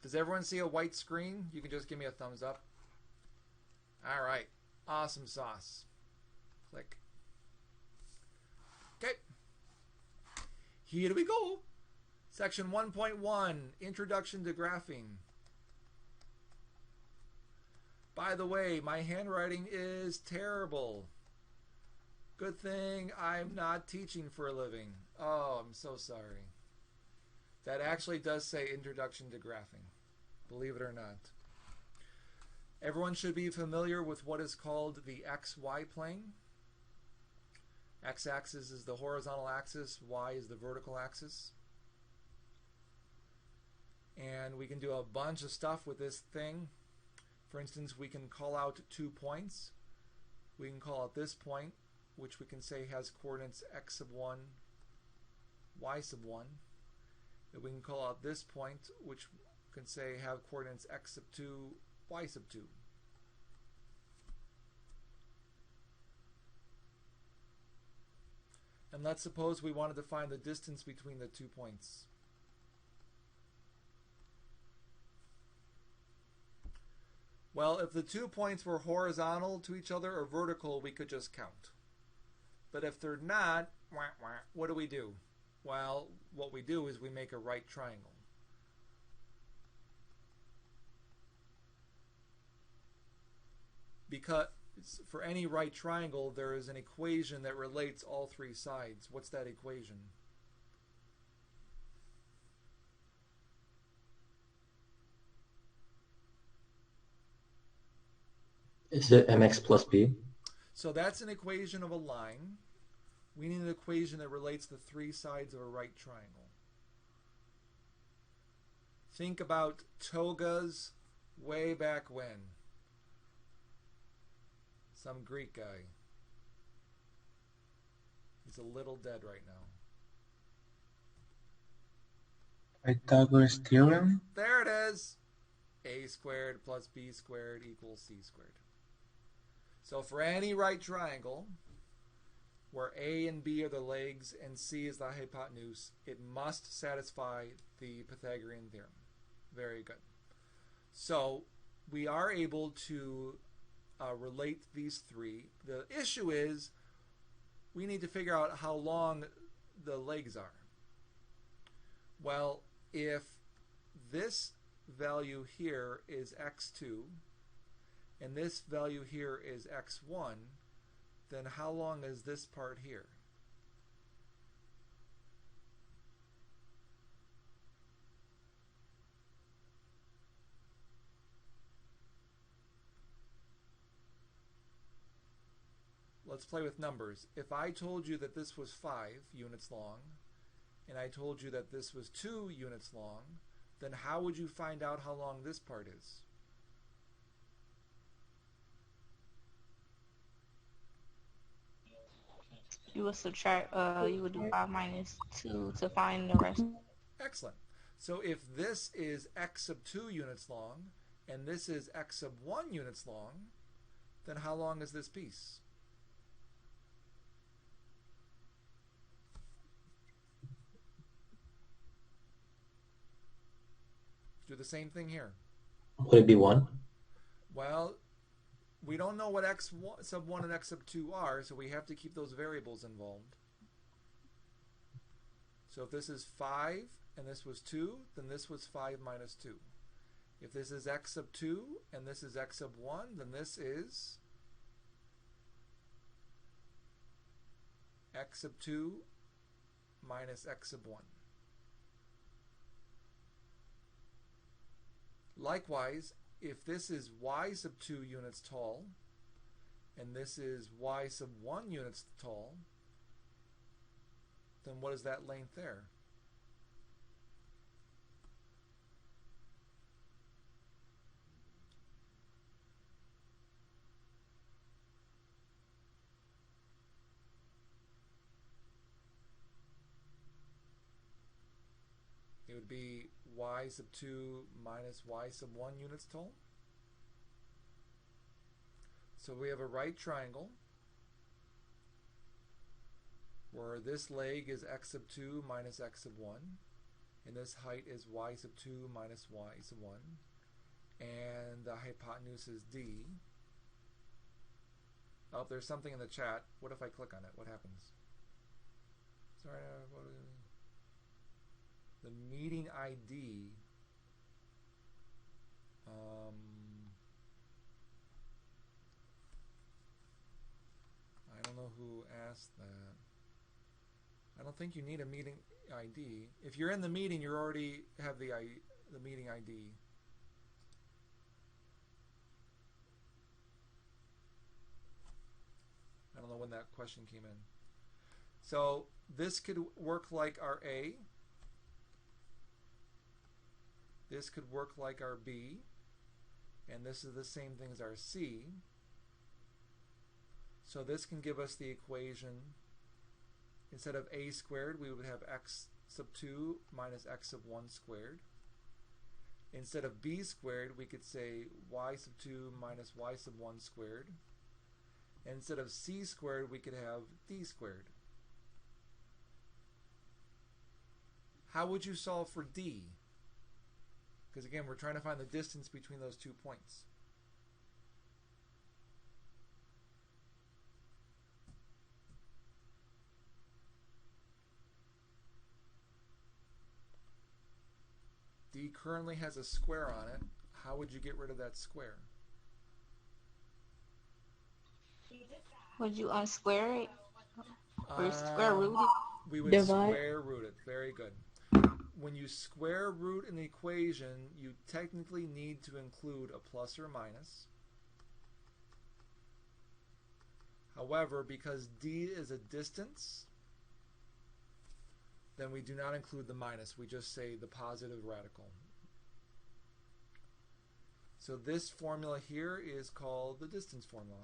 Does everyone see a white screen? You can just give me a thumbs up. All right. Awesome sauce. Click. Okay. Here we go. Section 1.1, Introduction to Graphing. By the way, my handwriting is terrible. Good thing I'm not teaching for a living. Oh, I'm so sorry. That actually does say Introduction to Graphing, believe it or not. Everyone should be familiar with what is called the XY plane. X-axis is the horizontal axis, Y is the vertical axis. And we can do a bunch of stuff with this thing. For instance, we can call out 2 points. We can call out this point, which we can say has coordinates x sub 1, y sub 1. And we can call out this point, which can say have coordinates x sub 2, y sub 2. And let's suppose we wanted to find the distance between the 2 points. Well, if the 2 points were horizontal to each other or vertical, we could just count. But if they're not, what do we do? Well, what we do is we make a right triangle. Because for any right triangle, there is an equation that relates all 3 sides. What's that equation? Is it mx plus b? So that's an equation of a line. We need an equation that relates the 3 sides of a right triangle. Think about togas way back when. Some Greek guy. He's a little dead right now. Pythagoras theorem? There it is. A squared plus b squared equals c squared. So for any right triangle, where a and b are the legs and c is the hypotenuse, it must satisfy the Pythagorean theorem. Very good. So we are able to relate these 3. The issue is we need to figure out how long the legs are. Well, if this value here is x2 and this value here is x1, then how long is this part here? Let's play with numbers. If I told you that this was 5 units long, and I told you that this was 2 units long, then how would you find out how long this part is? You would subtract, you would do 5 minus 2 to find the rest. Excellent. So if this is x sub 2 units long, and this is x sub 1 units long, then how long is this piece? Do the same thing here. Would it be 1? Well, we don't know what x sub 1 and x sub 2 are, so we have to keep those variables involved. So if this is 5 and this was 2, then this was 5 minus 2. If this is x sub 2 and this is x sub 1, then this is x sub 2 minus x sub 1. Likewise, if this is y sub 2 units tall and this is y sub 1 units tall, then what is that length there? It would be y sub 2 minus y sub 1 units tall. So we have a right triangle where this leg is x sub 2 minus x sub 1. and this height is y sub 2 minus y sub 1, and the hypotenuse is d. Oh, there's something in the chat. What if I click on it? What happens? Sorry, the meeting ID. I don't know who asked that. I don't think you need a meeting ID. If you're in the meeting, you already have the meeting ID. I don't know when that question came in. So this could work like our A. This could work like our B. And this is the same thing as our C. So this can give us the equation. Instead of a squared, we would have x sub 2 minus x sub 1 squared. Instead of b squared, we could say y sub 2 minus y sub 1 squared. And instead of c squared, we could have d squared. How would you solve for d? Because again, we're trying to find the distance between those 2 points. D currently has a square on it. How would you get rid of that square? Would you unsquare it or square root it? We would Divide. square root it. Very good. When you square root an equation, you technically need to include a plus or minus. However, because d is a distance, then we do not include the minus. We just say the positive radical. So this formula here is called the distance formula.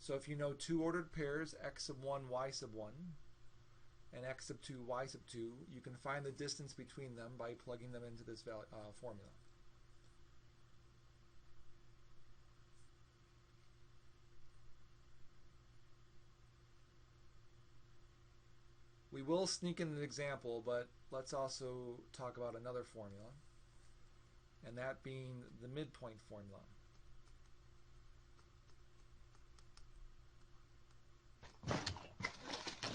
So if you know two ordered pairs, x sub 1, y sub 1, and x sub 2, y sub 2, you can find the distance between them by plugging them into this formula. We will sneak in an example, but let's also talk about another formula, and that being the midpoint formula.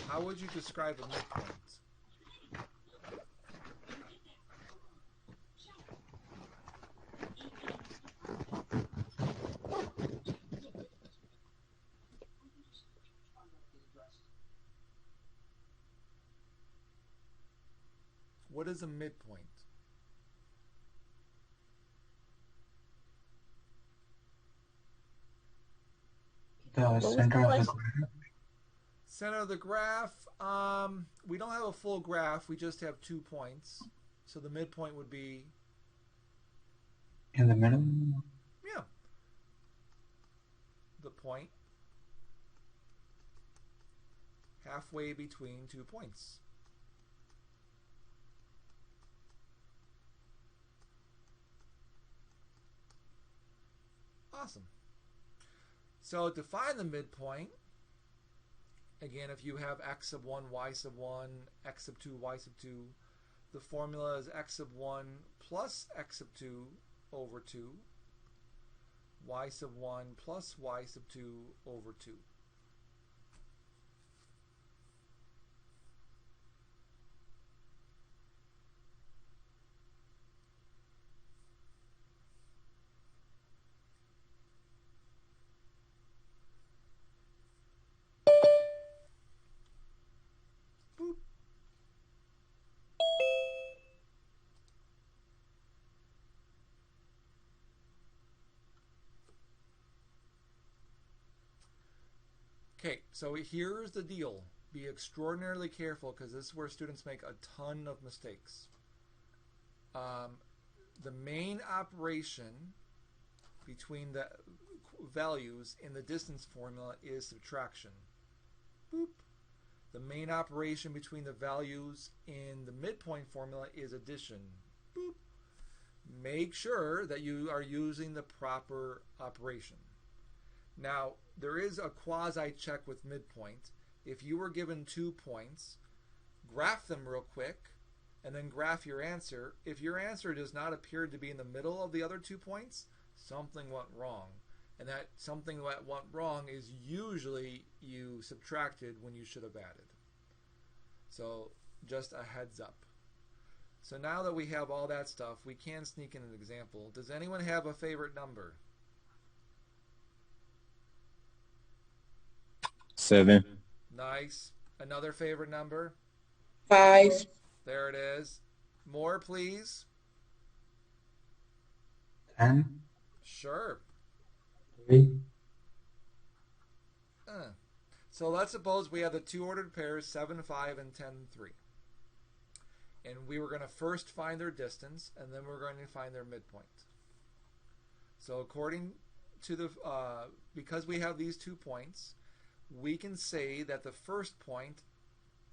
How would you describe a midpoint? What is a midpoint? The center of the graph. Center of the graph, we don't have a full graph, we just have 2 points. So the midpoint would be... In the middle. Yeah. The point halfway between 2 points. Awesome. So to find the midpoint, again, if you have x sub 1, y sub 1, x sub 2, y sub 2, the formula is x sub 1 plus x sub 2 over 2, y sub 1 plus y sub 2 over 2. Boop. Okay, so here's the deal. Be extraordinarily careful because this is where students make a ton of mistakes. The main operation between the values in the distance formula is subtraction. Boop. The main operation between the values in the midpoint formula is addition. Boop. Make sure that you are using the proper operation. Now, there is a quasi-check with midpoint. If you were given 2 points, graph them real quick, and then graph your answer. If your answer does not appear to be in the middle of the other 2 points, something went wrong. And that something that went wrong is usually you subtracted when you should have added. So just a heads up. So now that we have all that stuff, we can sneak in an example. Does anyone have a favorite number? 7. Nice. Another favorite number? 5. There it is. More, please. 10. Sure. 3. So let's suppose we have the 2 ordered pairs, 7, 5, and 10, 3. And we were going to first find their distance, and then we're going to find their midpoint. So according to the, because we have these 2 points, we can say that the first point,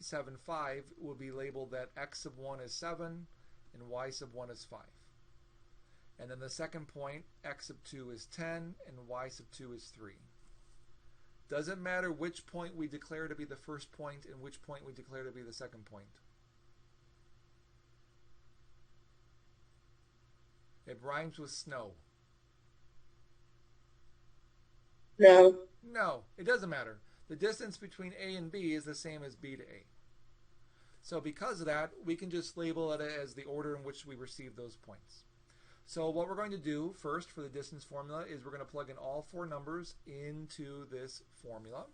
7, 5, will be labeled that x sub 1 is 7 and y sub 1 is 5. And then the second point, x sub 2 is 10 and y sub 2 is 3. Doesn't matter which point we declare to be the first point and which point we declare to be the second point. It rhymes with snow. No. No, it doesn't matter. The distance between A and B is the same as B to A. So because of that, we can just label it as the order in which we receive those points. So what we're going to do first for the distance formula is we're going to plug in all 4 numbers into this formula.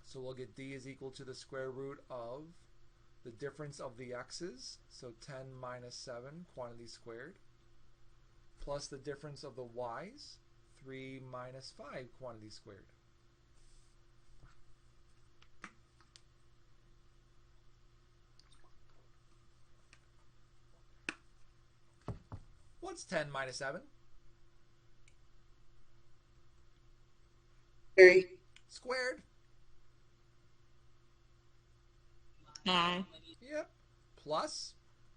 So we'll get d is equal to the square root of the difference of the x's, so 10 minus 7 quantity squared, plus the difference of the y's, 3 minus 5 quantity squared. What's 10 minus 7? 3. Squared. 9. Yep. Plus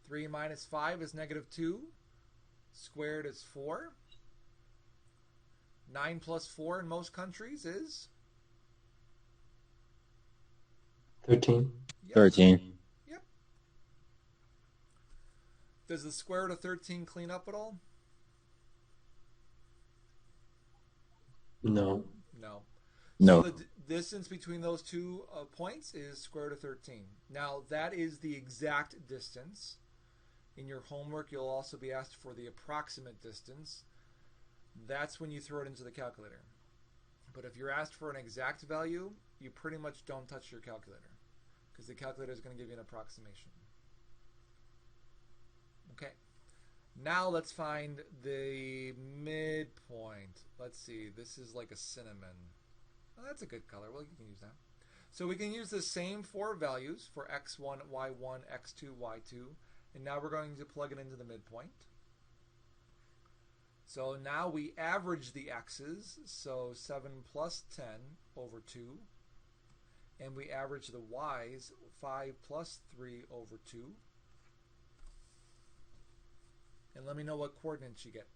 3 minus 5 is negative 2. Squared is 4. 9 plus 4 in most countries is? 13. Yep. 13. Yep. Does the square root of 13 clean up at all? No. No. No. So the distance between those 2 points is square root of 13. Now that is the exact distance. In your homework you'll also be asked for the approximate distance. That's when you throw it into the calculator. But if you're asked for an exact value, you pretty much don't touch your calculator because the calculator is going to give you an approximation. Okay. Now let's find the midpoint. Let's see. This is like a cinnamon. Oh, that's a good color. Well, you can use that. So we can use the same 4 values for x1, y1, x2, y2. And now we're going to plug it into the midpoint. So now we average the x's. So 7 plus 10 over 2. And we average the y's, 5 plus 3 over 2. And let me know what coordinates you get.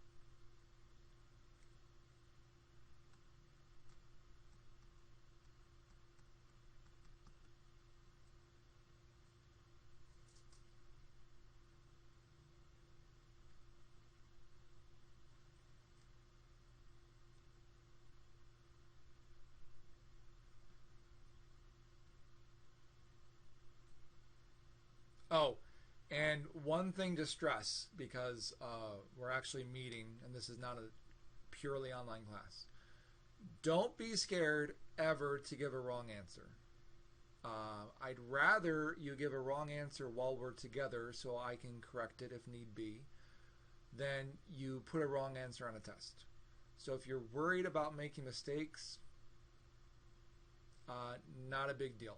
Oh, and one thing to stress, because we're actually meeting, and this is not a purely online class. Don't be scared ever to give a wrong answer. I'd rather you give a wrong answer while we're together so I can correct it if need be, than you put a wrong answer on a test. So if you're worried about making mistakes, not a big deal.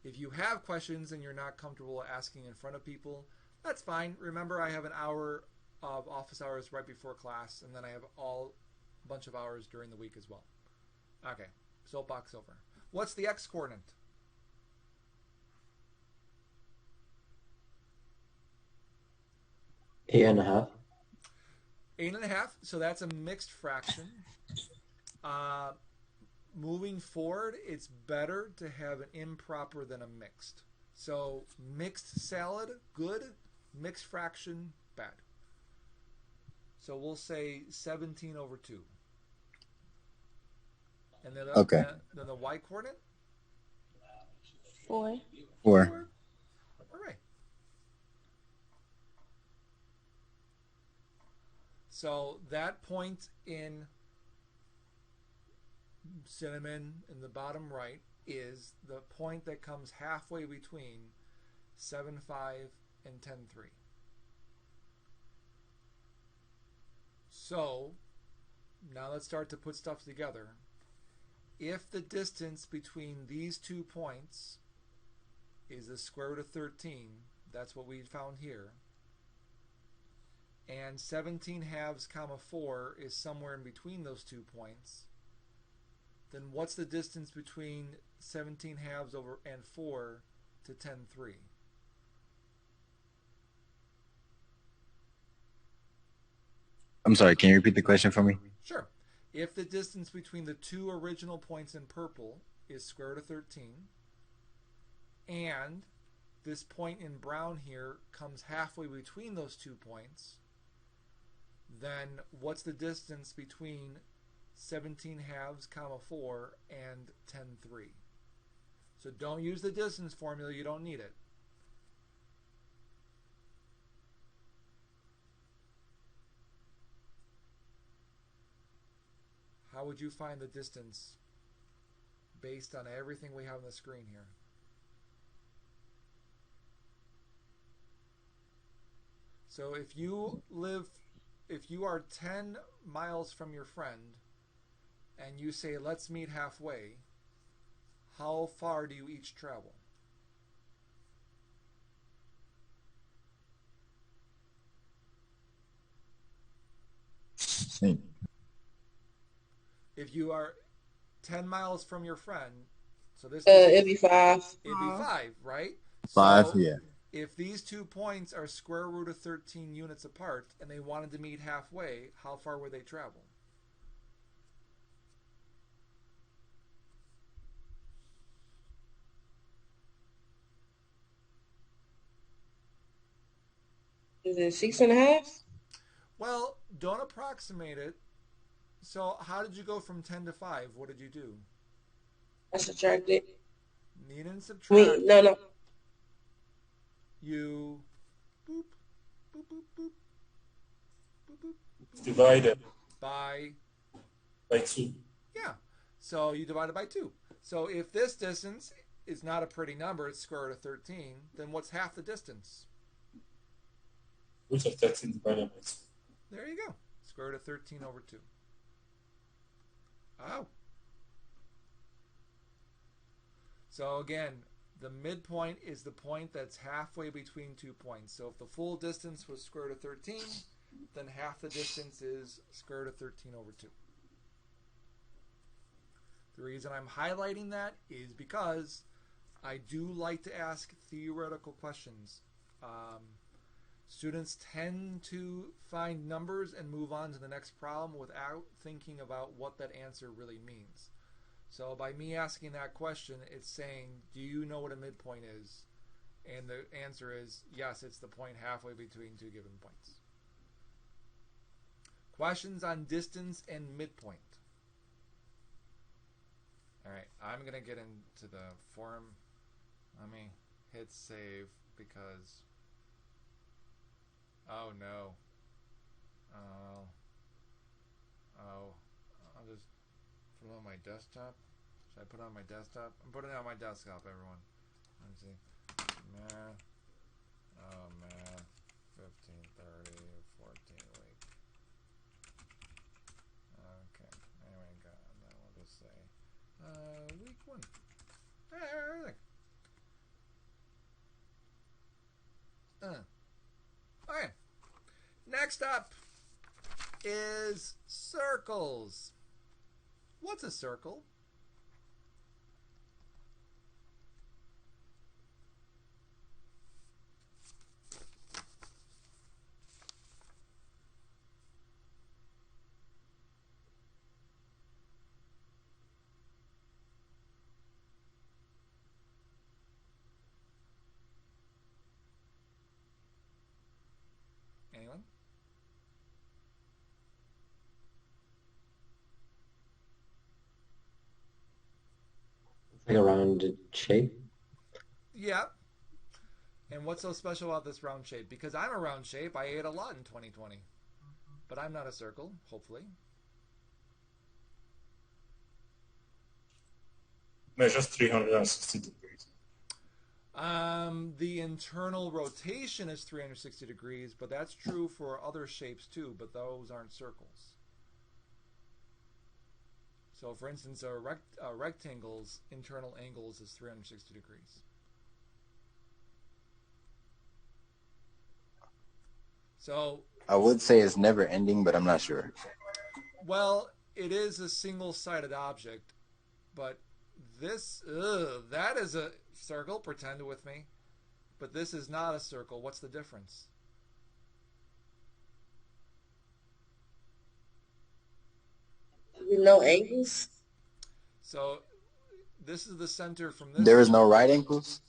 If you have questions and you're not comfortable asking in front of people, that's fine. Remember, I have an hour of office hours right before class, and then I have a bunch of hours during the week as well. Okay, soapbox over. What's the x coordinate? Eight and a half. 8.5. So that's a mixed fraction. Moving forward, it's better to have an improper than a mixed. So mixed salad, good. Mixed fraction, bad. So we'll say 17 over 2. And then Okay. then the y coordinate? 4. 4. 4. All right. So that point in cinnamon in the bottom right is the point that comes halfway between 7.5 and 10.3. So now let's start to put stuff together. If the distance between these 2 points is the square root of 13, that's what we found here, and 17 halves comma 4 is somewhere in between those 2 points, then what's the distance between 17 halves over and 4 to 10.3? I'm sorry, can you repeat the question for me? Sure. If the distance between the 2 original points in purple is square root of 13, and this point in brown here comes halfway between those 2 points, then what's the distance between 17 halves comma 4 and 10.3? So don't use the distance formula, you don't need it. How would you find the distance based on everything we have on the screen here? So if you are 10 miles from your friend and you say, let's meet halfway, how far do you each travel? If you are 10 miles from your friend, so this It'd be 5. it'd be 5, right? 5, so yeah. If these 2 points are square root of 13 units apart and they wanted to meet halfway, how far would they travel? Is it 6.5? Well, don't approximate it. So how did you go from 10 to 5? What did you do? I subtracted. Need and subtract. Wait, no. You boop, boop, boop, boop, boop, boop, boop, Divided by 2. Yeah. So you divide it by 2. So if this distance is not a pretty number, it's square root of 13, then what's half the distance? Root of 13 divided by 2. There you go. Square root of 13 over 2. Oh. So again, the midpoint is the point that's halfway between 2 points. So if the full distance was square root of 13, then half the distance is square root of 13 over 2. The reason I'm highlighting that is because I do like to ask theoretical questions. Students tend to find numbers and move on to the next problem without thinking about what that answer really means. So by me asking that question, it's saying, do you know what a midpoint is? And the answer is, yes, it's the point halfway between 2 given points. Questions on distance and midpoint. All right, I'm going to get into the form. Let me hit save because, oh no. I'll just put it on my desktop. Should I put it on my desktop? I'm putting it on my desktop, everyone. Let me see. Math. Oh, math. 15:30, 14 week. Okay. Anyway, then we'll just say week 1. Everything. Okay. Next up is circles. What's a circle? Like a rounded shape. Yeah. And what's so special about this round shape? Because I'm a round shape, I ate a lot in 2020. But I'm not a circle, hopefully. Measures 360 degrees. The internal rotation is 360 degrees, but that's true for other shapes too, but those aren't circles. So, for instance, a rectangle's internal angles is 360 degrees. So, I would say it's never ending, but I'm not sure. well, it is a single-sided object, but that is a circle. Pretend with me. But this is not a circle. What's the difference? No angles. So this is the center from this. There is no right angles?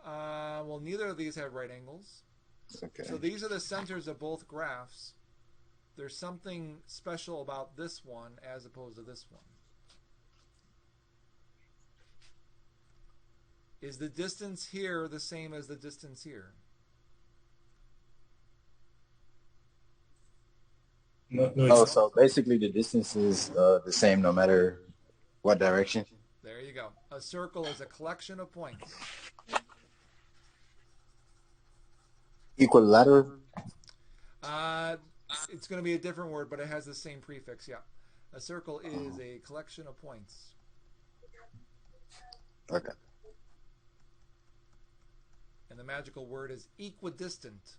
Well, neither of these have right angles. Okay. So these are the centers of both graphs. There's something special about this one as opposed to this one. Is the distance here the same as the distance here? No, no, Oh, it's so basically the distance is the same no matter what direction? There you go. A circle is a collection of points. Equilateral? It's going to be a different word, but it has the same prefix, yeah. A circle is a collection of points. Okay. And the magical word is equidistant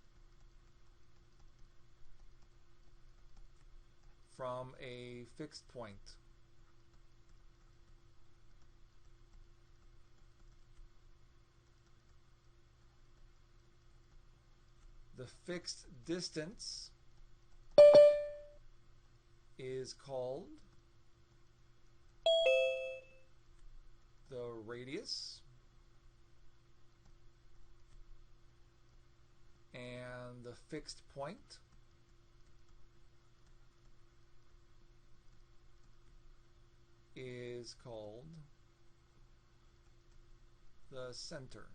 from a fixed point. The fixed distance is called the radius, and the fixed point is called the center.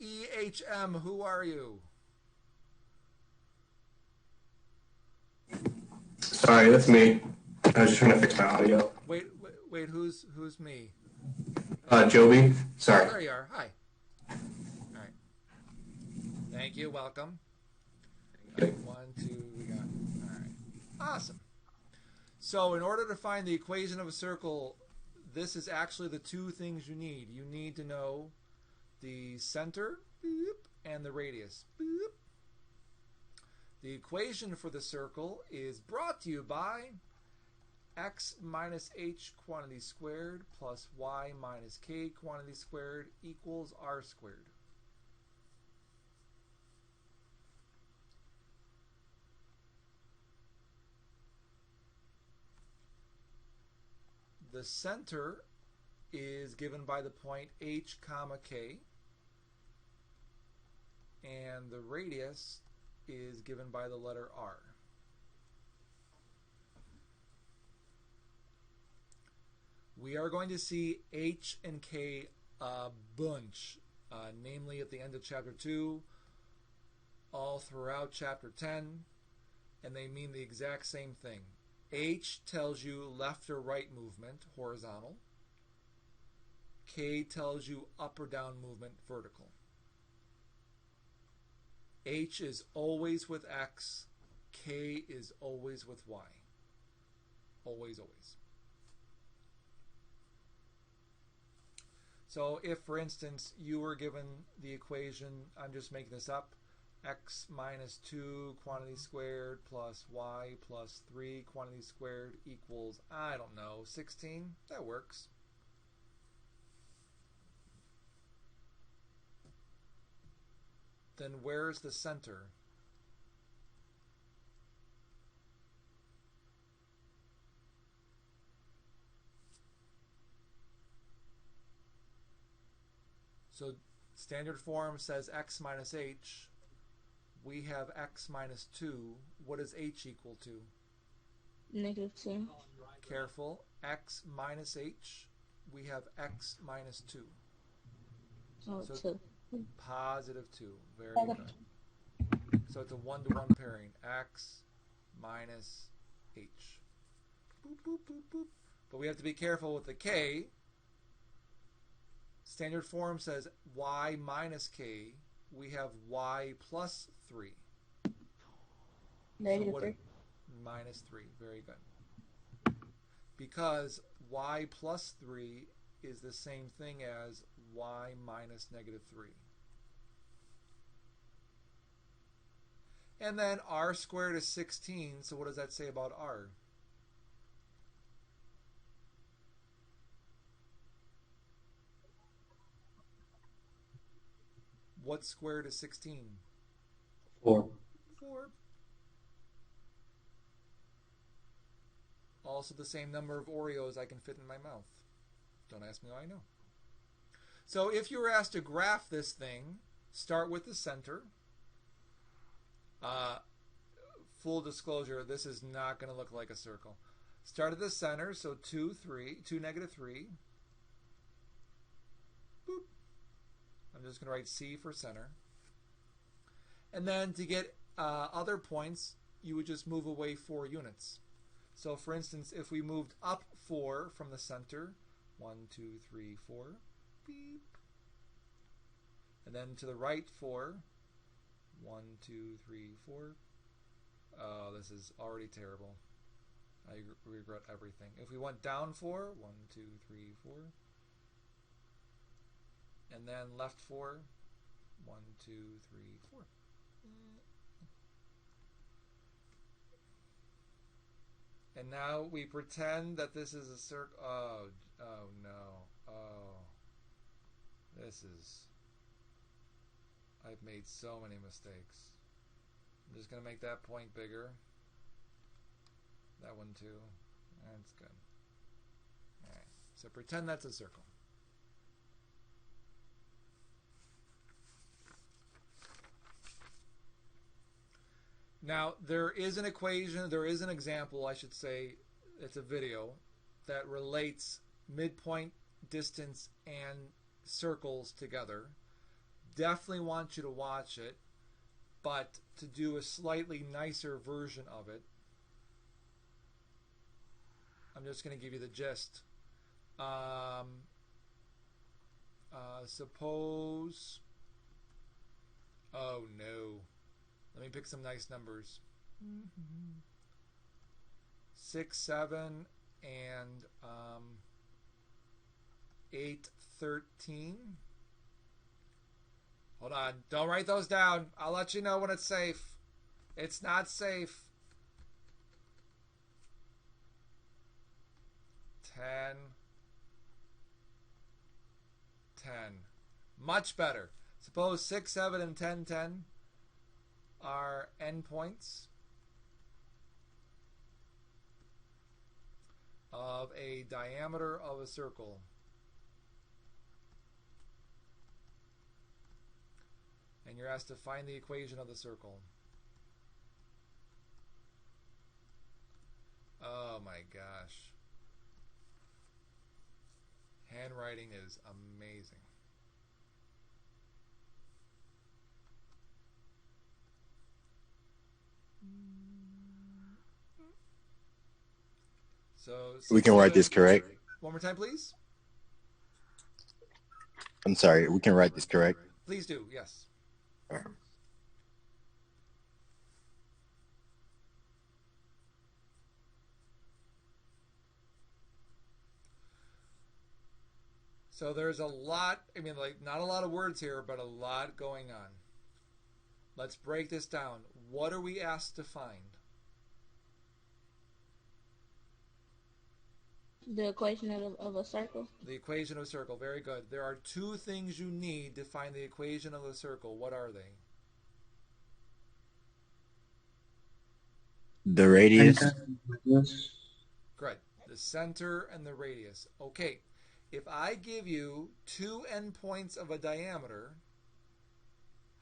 KLEHM, who are you? sorry, that's me. I was just trying to fix my audio. Wait, who's me? Joby, Oh, sorry. there you are. Hi. All right. Thank you. Welcome. All right, 1, 2, we got. All right. Awesome. So, in order to find the equation of a circle, this is actually the two things you need. You need to know the center and the radius. The equation for the circle is brought to you by x minus h quantity squared plus y minus k quantity squared equals r squared. The center is given by the point h comma k, and the radius is given by the letter r. We are going to see h and k a bunch, namely at the end of chapter 2, all throughout chapter 10, and they mean the exact same thing. H tells you left or right movement, horizontal. K tells you up or down movement, vertical. H is always with X. K is always with Y. Always, always. So if, for instance, you were given the equation, I'm just making this up, x minus 2 quantity squared plus y plus 3 quantity squared equals, I don't know, 16? That works. Then where's the center? So standard form says x minus h. We have x minus 2. What does h equal to? -2. Careful. X minus h. We have x minus 2. Oh, So 2. positive 2. Very good. So it's a 1-to-1 pairing. X minus h. Boop, boop, boop, boop. But we have to be careful with the k. Standard form says y minus k. We have y plus 3. -3. Minus 3. Very good. Because y plus 3 is the same thing as y minus -3. And then r squared is 16, so what does that say about r? What squared is 16? 4. 4. Also the same number of Oreos I can fit in my mouth. Don't ask me how I know. So if you were asked to graph this thing, start with the center. Full disclosure, this is not going to look like a circle. Start at the center, so 2, 3, 2, -3. Boop. I'm just going to write C for center. And then to get other points, you would just move away 4 units. So for instance, if we moved up 4 from the center, 1, 2, 3, 4, beep. And then to the right 4, 1, 2, 3, 4. Oh, this is already terrible. I regret everything. If we went down 4, 1, 2, 3, 4. And then left 4, 1, 2, 3, 4. And now we pretend that this is a circle. Oh no. Oh. This is... I've made so many mistakes. I'm just going to make that point bigger. That one too. That's good. Alright. So pretend that's a circle. Now, there is an equation, there is an example, I should say, it's a video, that relates midpoint, distance, and circles together. Definitely want you to watch it, but to do a slightly nicer version of it, I'm just going to give you the gist. Suppose... Oh, no. Let me pick some nice numbers. 6, 7, and 8, 13. Hold on. Don't write those down. I'll let you know when it's safe. It's not safe. 10. 10. Much better. Suppose 6, 7, and 10, 10 are endpoints of a diameter of a circle. And you're asked to find the equation of the circle. Oh my gosh. Handwriting is amazing. So We can write this correct. One more time, please. I'm sorry. We can write this correct. Please do. Yes. So there's a lot, I mean, like, not a lot of words here, but a lot going on. Let's break this down. What are we asked to find? The equation of a circle. The equation of a circle. Very good. There are 2 things you need to find the equation of a circle. What are they? The radius. Yes. Good. The center and the radius. Okay. If I give you two endpoints of a diameter,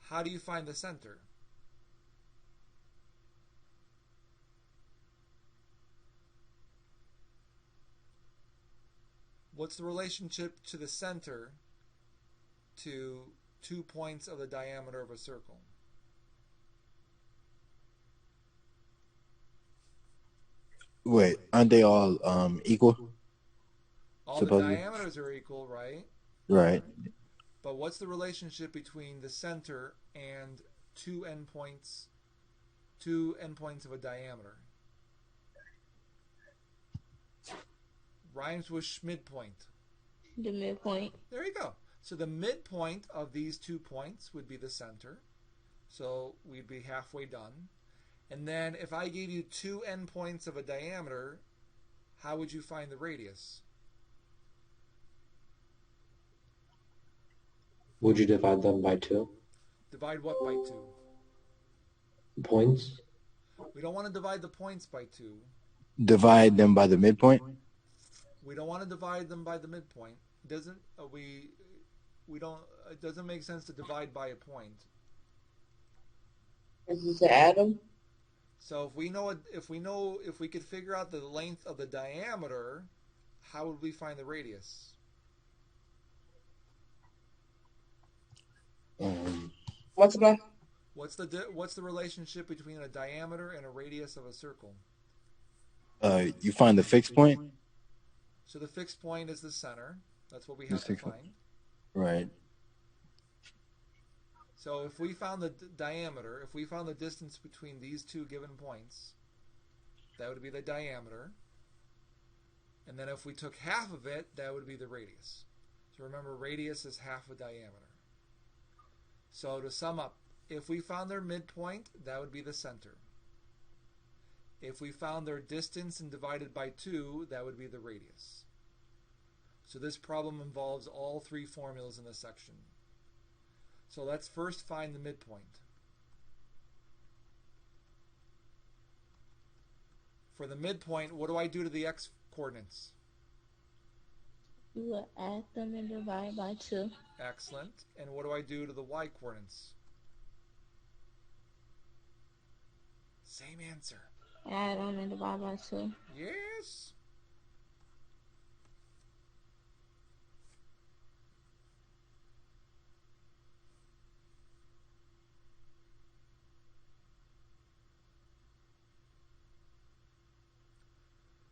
how do you find the center? What's the relationship to the center to 2 points of the diameter of a circle? Wait, aren't they all equal? All the Supposedly. diameters are equal, right? Right. But what's the relationship between the center and two endpoints of a diameter? Rhymes with midpoint. The midpoint. There you go. So the midpoint of these 2 points would be the center. So we'd be halfway done. And then if I gave you two endpoints of a diameter, how would you find the radius? Would you divide them by 2 Divide what by 2? points? We don't want to divide the points by 2. Divide them by the midpoint. We don't want to divide them by the midpoint. It doesn't it doesn't make sense to divide by a point. Is it to add them? So if we could figure out the length of the diameter, how would we find the radius? Multiply. What's the relationship between a diameter and a radius of a circle? You find the fixed point. So the fixed point is the center. That's what we The have to fixed point. find. Right. So if we found the diameter, if we found the distance between these two given points, that would be the diameter. And then if we took half of it, that would be the radius. So remember, radius is half a diameter. So to sum up, if we found their midpoint, that would be the center. If we found their distance and divided by 2, that would be the radius. So this problem involves all 3 formulas in this section. So let's first find the midpoint. For the midpoint, what do I do to the x coordinates? You will add them and divide by 2. Excellent. And what do I do to the y coordinates? Same answer. Add them and divide by 2. Yes.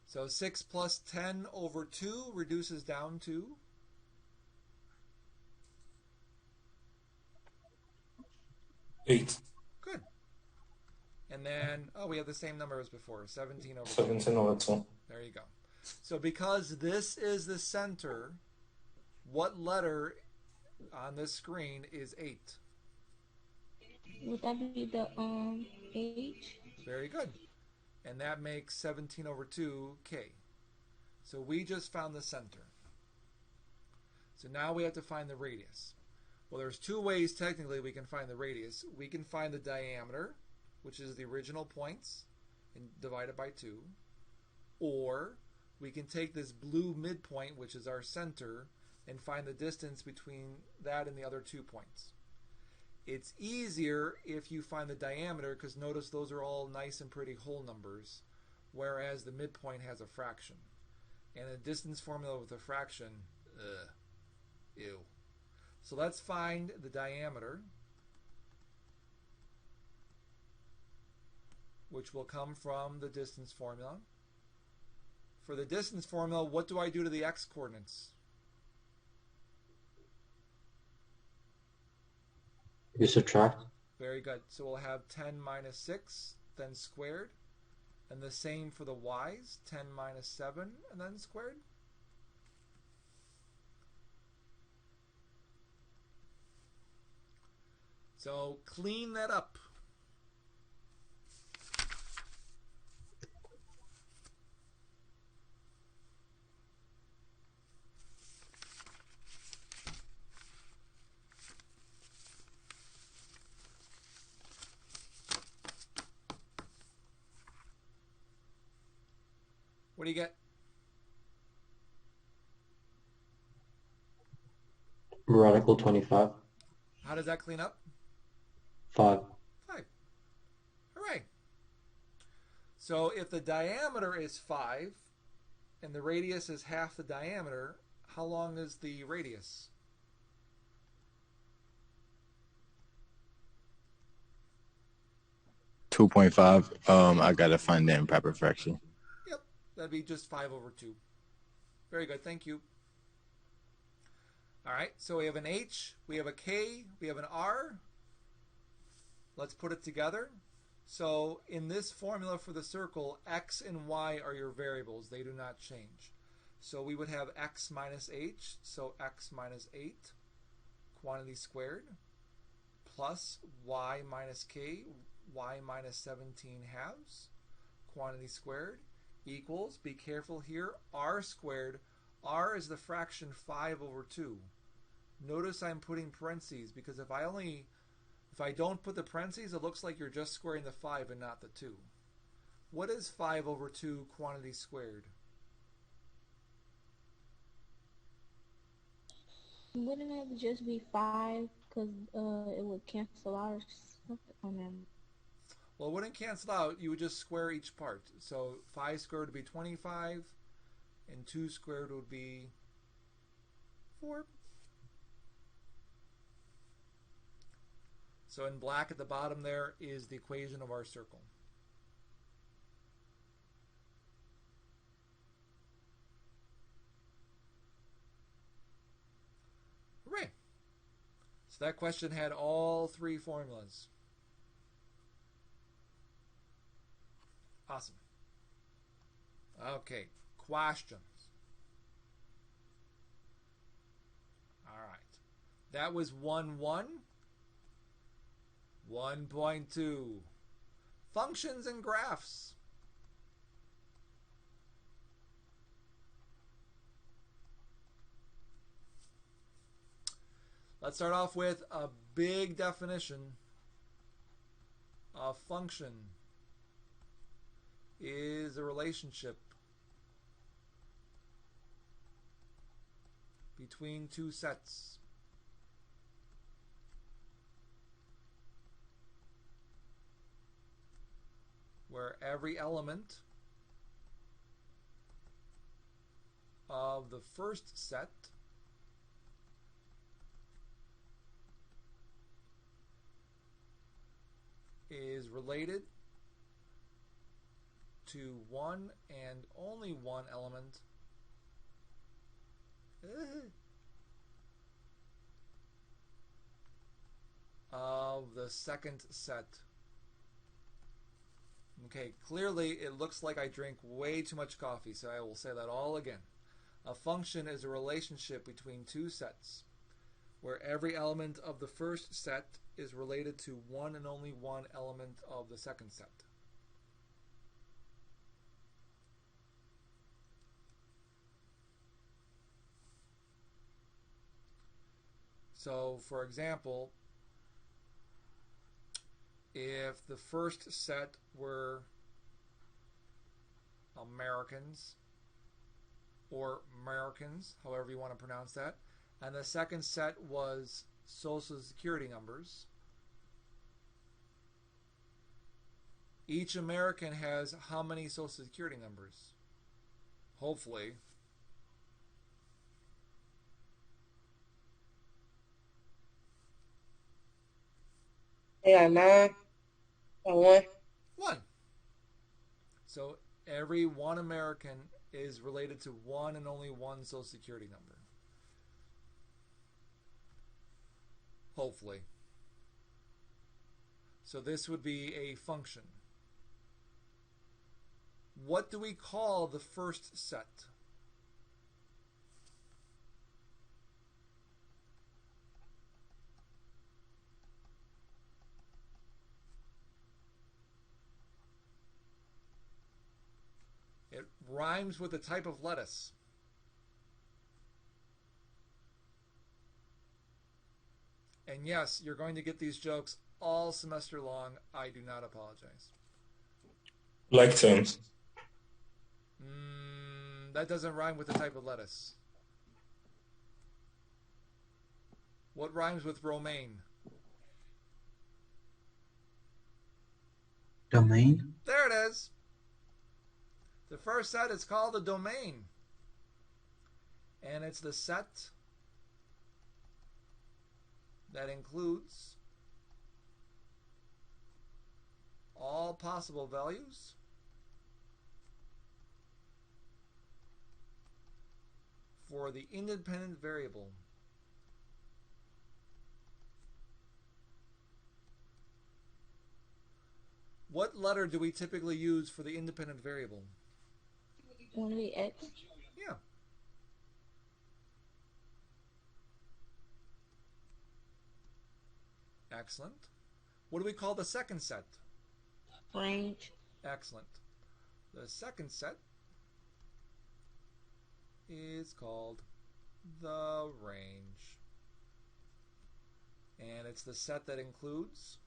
So 6 plus 10 over 2 reduces down to? Eight. Good. And then, we have the same number as before, 17 over 2. 17 over 2. There you go. So because this is the center, what letter on this screen is 8? Would that be the H? Very good. And that makes 17 over 2 K. So we just found the center. So now we have to find the radius. Well, there's 2 ways technically we can find the radius. We can find the diameter, which is the original points, and divide it by 2. Or we can take this blue midpoint, which is our center, and find the distance between that and the other 2 points. It's easier if you find the diameter, because notice those are all nice and pretty whole numbers, whereas the midpoint has a fraction. And a distance formula with a fraction, ew. So let's find the diameter, which will come from the distance formula. For the distance formula, what do I do to the x coordinates? You subtract. Very good. So we'll have 10 minus 6, then squared. And the same for the y's, 10 minus 7, and then squared. So clean that up. What do you get? Radical 25. How does that clean up? 5. 5. Hooray. So if the diameter is 5 and the radius is half the diameter, how long is the radius? 2.5. I gotta find the improper fraction. Yep, that'd be just 5/2. Very good, thank you. All right, so we have an H, we have a K, we have an R. Let's put it together. So in this formula for the circle, X and Y are your variables. They do not change. So we would have X minus H, so X minus 8, quantity squared, plus Y minus K, Y minus 17 halves, quantity squared, equals, be careful here, R squared. R is the fraction 5/2. Notice I'm putting parentheses because if I don't put the parentheses, it looks like you're just squaring the 5 and not the 2. What is 5/2 quantity squared? Wouldn't it just be 5? Because it would cancel out or something. Oh, man. Well, it wouldn't cancel out. You would just square each part. So 5 squared would be 25, and 2 squared would be 4. So in black at the bottom there is the equation of our circle. Hooray! So that question had all 3 formulas. Awesome. Okay, questions. All right. That was 1-1. 1.2. Functions and graphs. Let's start off with a big definition. A function is a relationship between 2 sets. Where every element of the first set is related to one and only one element of the second set. Okay, clearly it looks like I drink way too much coffee, so I will say that all again. A function is a relationship between 2 sets, where every element of the first set is related to one and only one element of the second set. So, for example, if the first set were Americans, or Americans, however you want to pronounce that, and the second set was Social Security numbers, each American has how many Social Security numbers? Hopefully. They got 9 and 1. 1. So every one American is related to one and only one Social Security number. Hopefully. So this would be a function. What do we call the first set? It rhymes with the type of lettuce. And yes, you're going to get these jokes all semester long. I do not apologize. Like terms. That doesn't rhyme with the type of lettuce. What rhymes with romaine? Domain. There it is. The first set is called a domain. And it's the set that includes all possible values for the independent variable. What letter do we typically use for the independent variable? One of the X. Yeah. Excellent. What do we call the second set? Range. Excellent. The second set is called the range. And it's the set that includes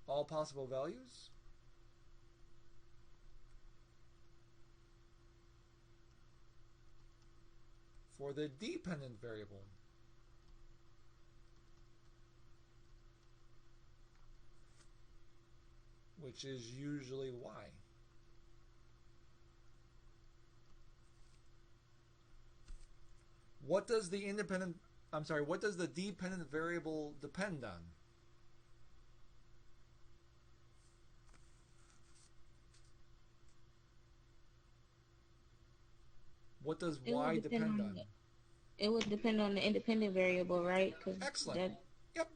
all possible values for the dependent variable. Which is usually y. What does the dependent variable depend on? What does y depend on? It would depend on the independent variable, right? Excellent. Yep.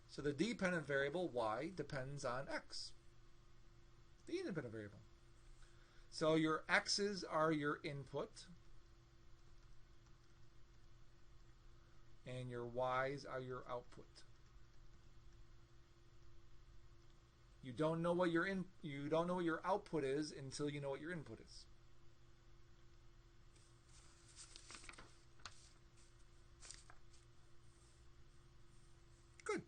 So the dependent variable y depends on x, the independent variable. So your x's are your input, and your y's are your output. You don't know what your output is until you know what your input is. Good.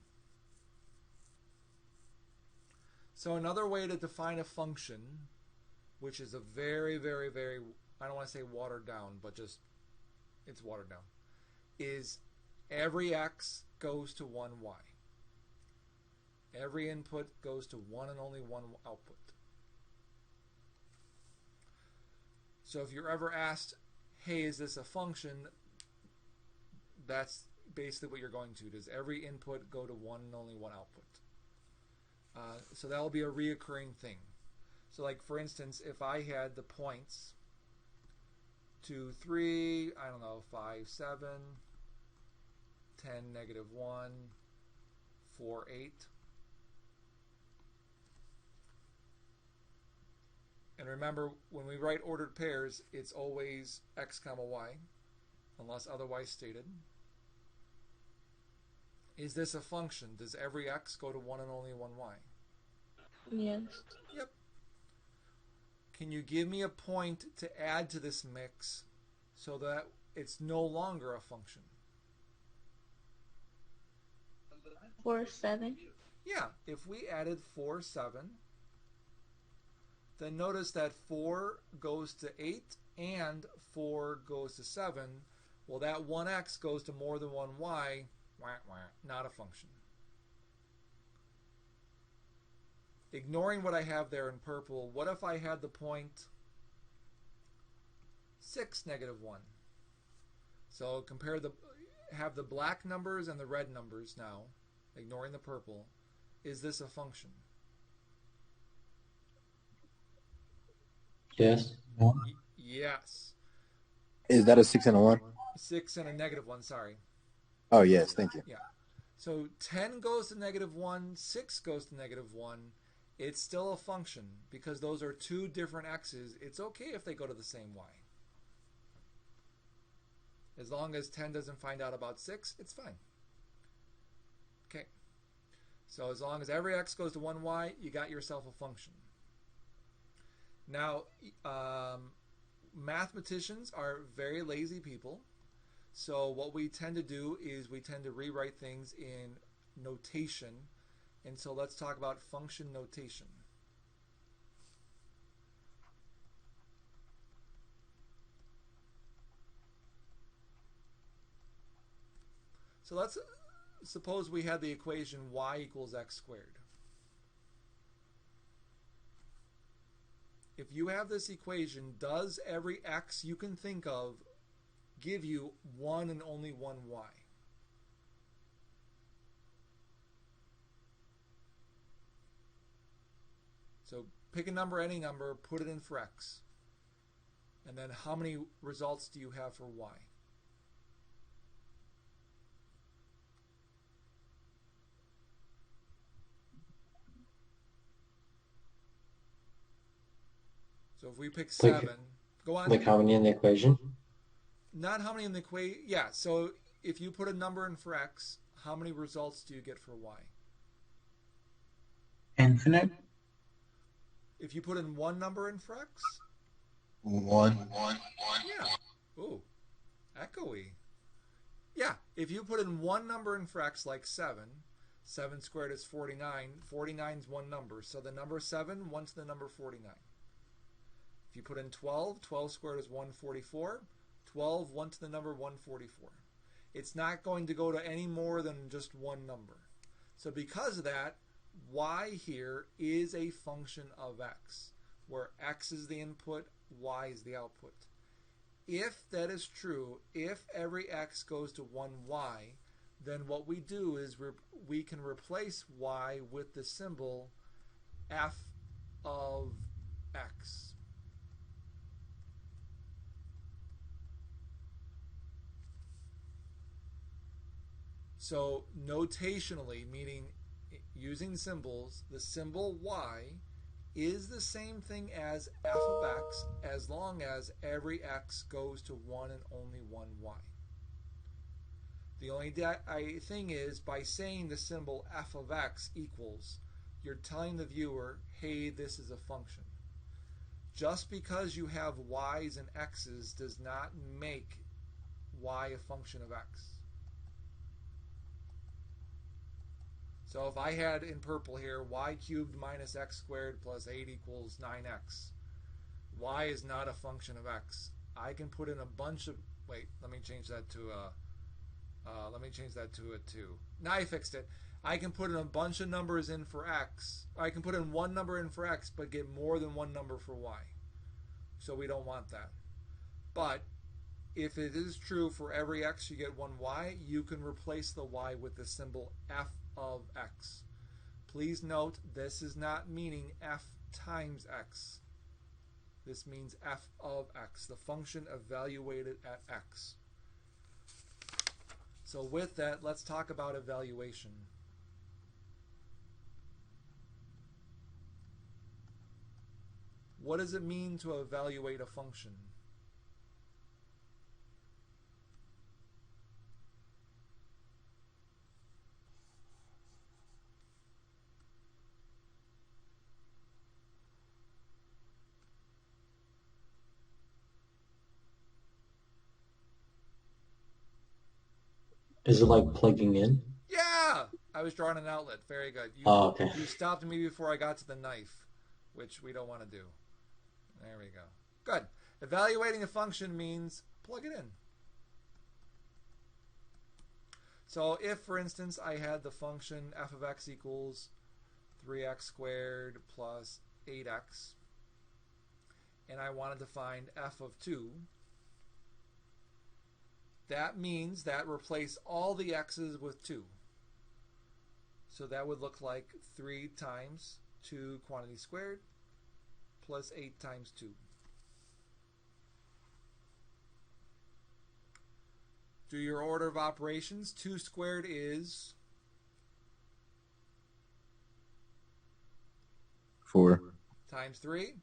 So another way to define a function, which is a very, very, very, I don't want to say watered down, but just it's watered down, is every x goes to one y. Every input goes to one and only one output. So if you're ever asked, hey, is this a function? That's basically what you're going to. Does every input go to one and only one output? So that will be a reoccurring thing. So like for instance, if I had the points 2, 3, I don't know, 5, 7, 10, -1, 4, 8. And remember, when we write ordered pairs, it's always x comma y, unless otherwise stated. Is this a function? Does every x go to one and only one y? Yes. Yep. Can you give me a point to add to this mix so that it's no longer a function? 4, 7. Yeah, if we added 4, 7, then notice that 4 goes to 8 and 4 goes to 7. Well, that 1x goes to more than one y. Not a function. Ignoring what I have there in purple, what if I had the point 6, -1? So have the black numbers and the red numbers now, ignoring the purple. Is this a function? Yes. No. Yes. Is that a 6 and a 1? 6 and a -1, sorry. Oh, yes, thank you. Yeah. So 10 goes to -1, 6 goes to -1. It's still a function because those are two different x's. It's okay if they go to the same y. As long as 10 doesn't find out about 6, it's fine. Okay. So as long as every x goes to one y, you got yourself a function. Now, mathematicians are very lazy people. So what we tend to do is we tend to rewrite things in notation. And so let's talk about function notation. So let's suppose we had the equation y equals x squared. If you have this equation, does every x you can think of give you one and only one y? So pick a number, any number, put it in for x. And then how many results do you have for y? So if we pick 7, go on. Like how many in the equation? Not how many in the equation. Yeah, so if you put a number in for x, how many results do you get for y? Infinite. If you put in one number in for x? One. Yeah. Ooh, echoey. Yeah, if you put in one number in for x, like 7, 7 squared is 49. 49 is one number, so the number 7 went to the number 49. If you put in 12, 12 squared is 144. 12 went to the number 144. It's not going to go to any more than just one number. So because of that, y here is a function of x, where x is the input, y is the output. If that is true, if every x goes to 1y, then what we do is we can replace y with the symbol f of x. So notationally, meaning using symbols, the symbol y is the same thing as f of x as long as every x goes to one and only one y. The only thing is, by saying the symbol f of x equals, you're telling the viewer, hey, this is a function. Just because you have y's and x's does not make y a function of x. So if I had in purple here, y cubed minus x squared plus 8 equals 9x. Y is not a function of x. I can put in a bunch of, wait, let me change that to a 2. Now I fixed it. I can put in a bunch of numbers in for x. I can put in one number in for x, but get more than one number for y. So we don't want that. But if it is true for every x you get one y, you can replace the y with the symbol f of x. Please note, this is not meaning f times x. This means f of x, the function evaluated at x. So with that, let's talk about evaluation. What does it mean to evaluate a function? Is it like plugging in? Yeah! I was drawing an outlet. Very good. Okay. You stopped me before I got to the knife, which we don't want to do. There we go. Good. Evaluating a function means plug it in. So if, for instance, I had the function f of x equals 3x squared plus 8x, and I wanted to find f of 2, that means that replace all the x's with 2. So that would look like 3 times 2 quantity squared plus 8 times 2. Do your order of operations. 2 squared is 4. times 3.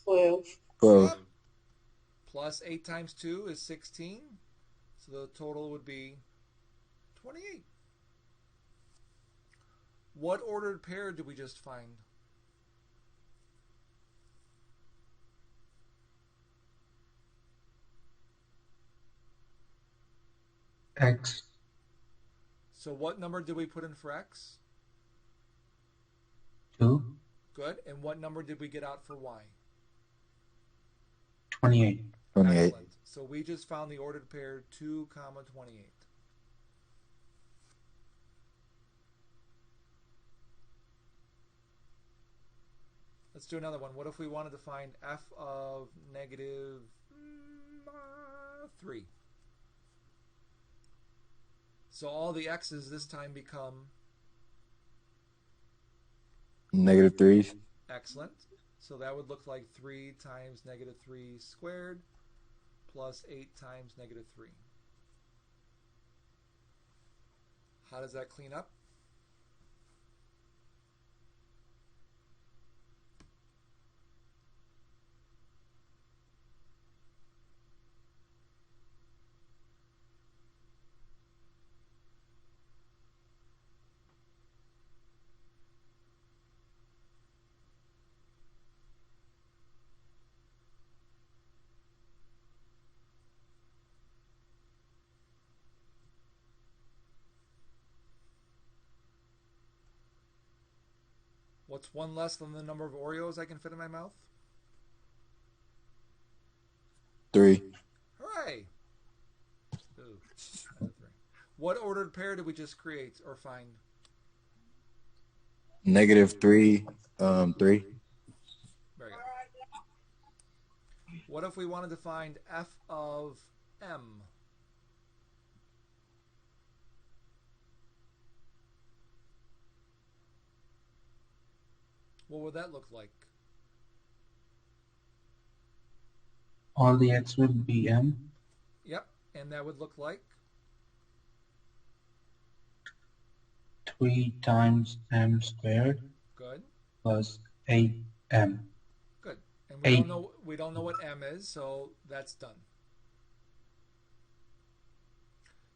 12. 12. Yep. Plus 8 times 2 is 16. So the total would be 28. What ordered pair did we just find? X. So what number did we put in for x? 2. Good. And what number did we get out for y? 28. 28. Excellent. So we just found the ordered pair 2, 28. Let's do another one. What if we wanted to find f of negative 3? So all the x's this time become Negative 3s. excellent. So that would look like 3 times negative 3 squared plus 8 times negative 3. How does that clean up? What's one less than the number of Oreos I can fit in my mouth? 3. Hooray! Ooh, that's a 3. What ordered pair did we just create or find? Negative 3. 3. Very good. What if we wanted to find f of m? What would that look like? All the x will be m. Yep, and that would look like 3 times m squared good. plus 8m. Good. And Eight. we don't know what m is, so that's done.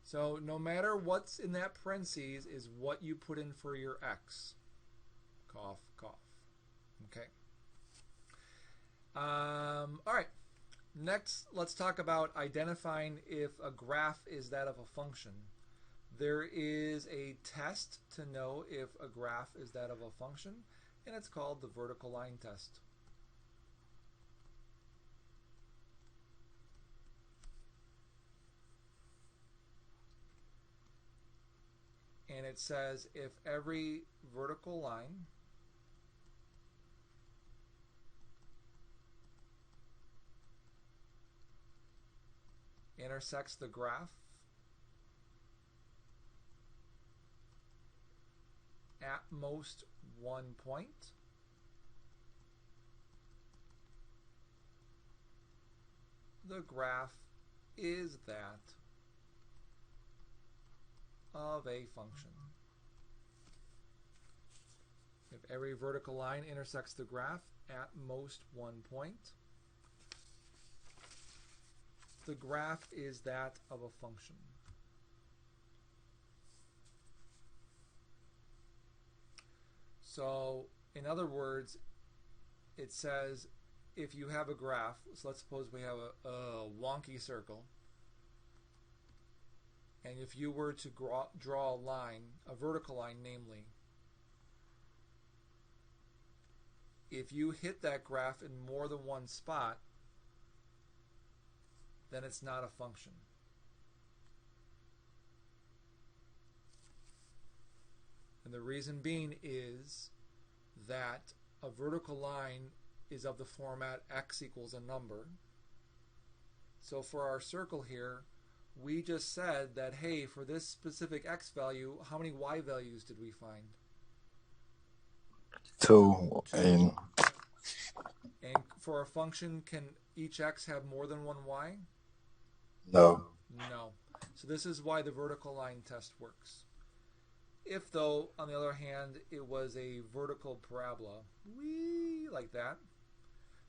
So no matter what's in that parentheses is what you put in for your x. Cough, cough. Okay. All right. Next, let's talk about identifying if a graph is that of a function. There is a test to know if a graph is that of a function, and it's called the vertical line test. And it says if every vertical line intersects the graph at most one point, the graph is that of a function. If every vertical line intersects the graph at most one point, the graph is that of a function. So, in other words, it says if you have a graph, so let's suppose we have a wonky circle, and if you were to draw a line, a vertical line namely, if you hit that graph in more than one spot, then it's not a function. And the reason being is that a vertical line is of the format x equals a number. So for our circle here, we just said that, hey, for this specific x value, how many y values did we find? 2. And for a function, can each x have more than one y? No. No. So this is why the vertical line test works. If, though, on the other hand, it was a vertical parabola, like that,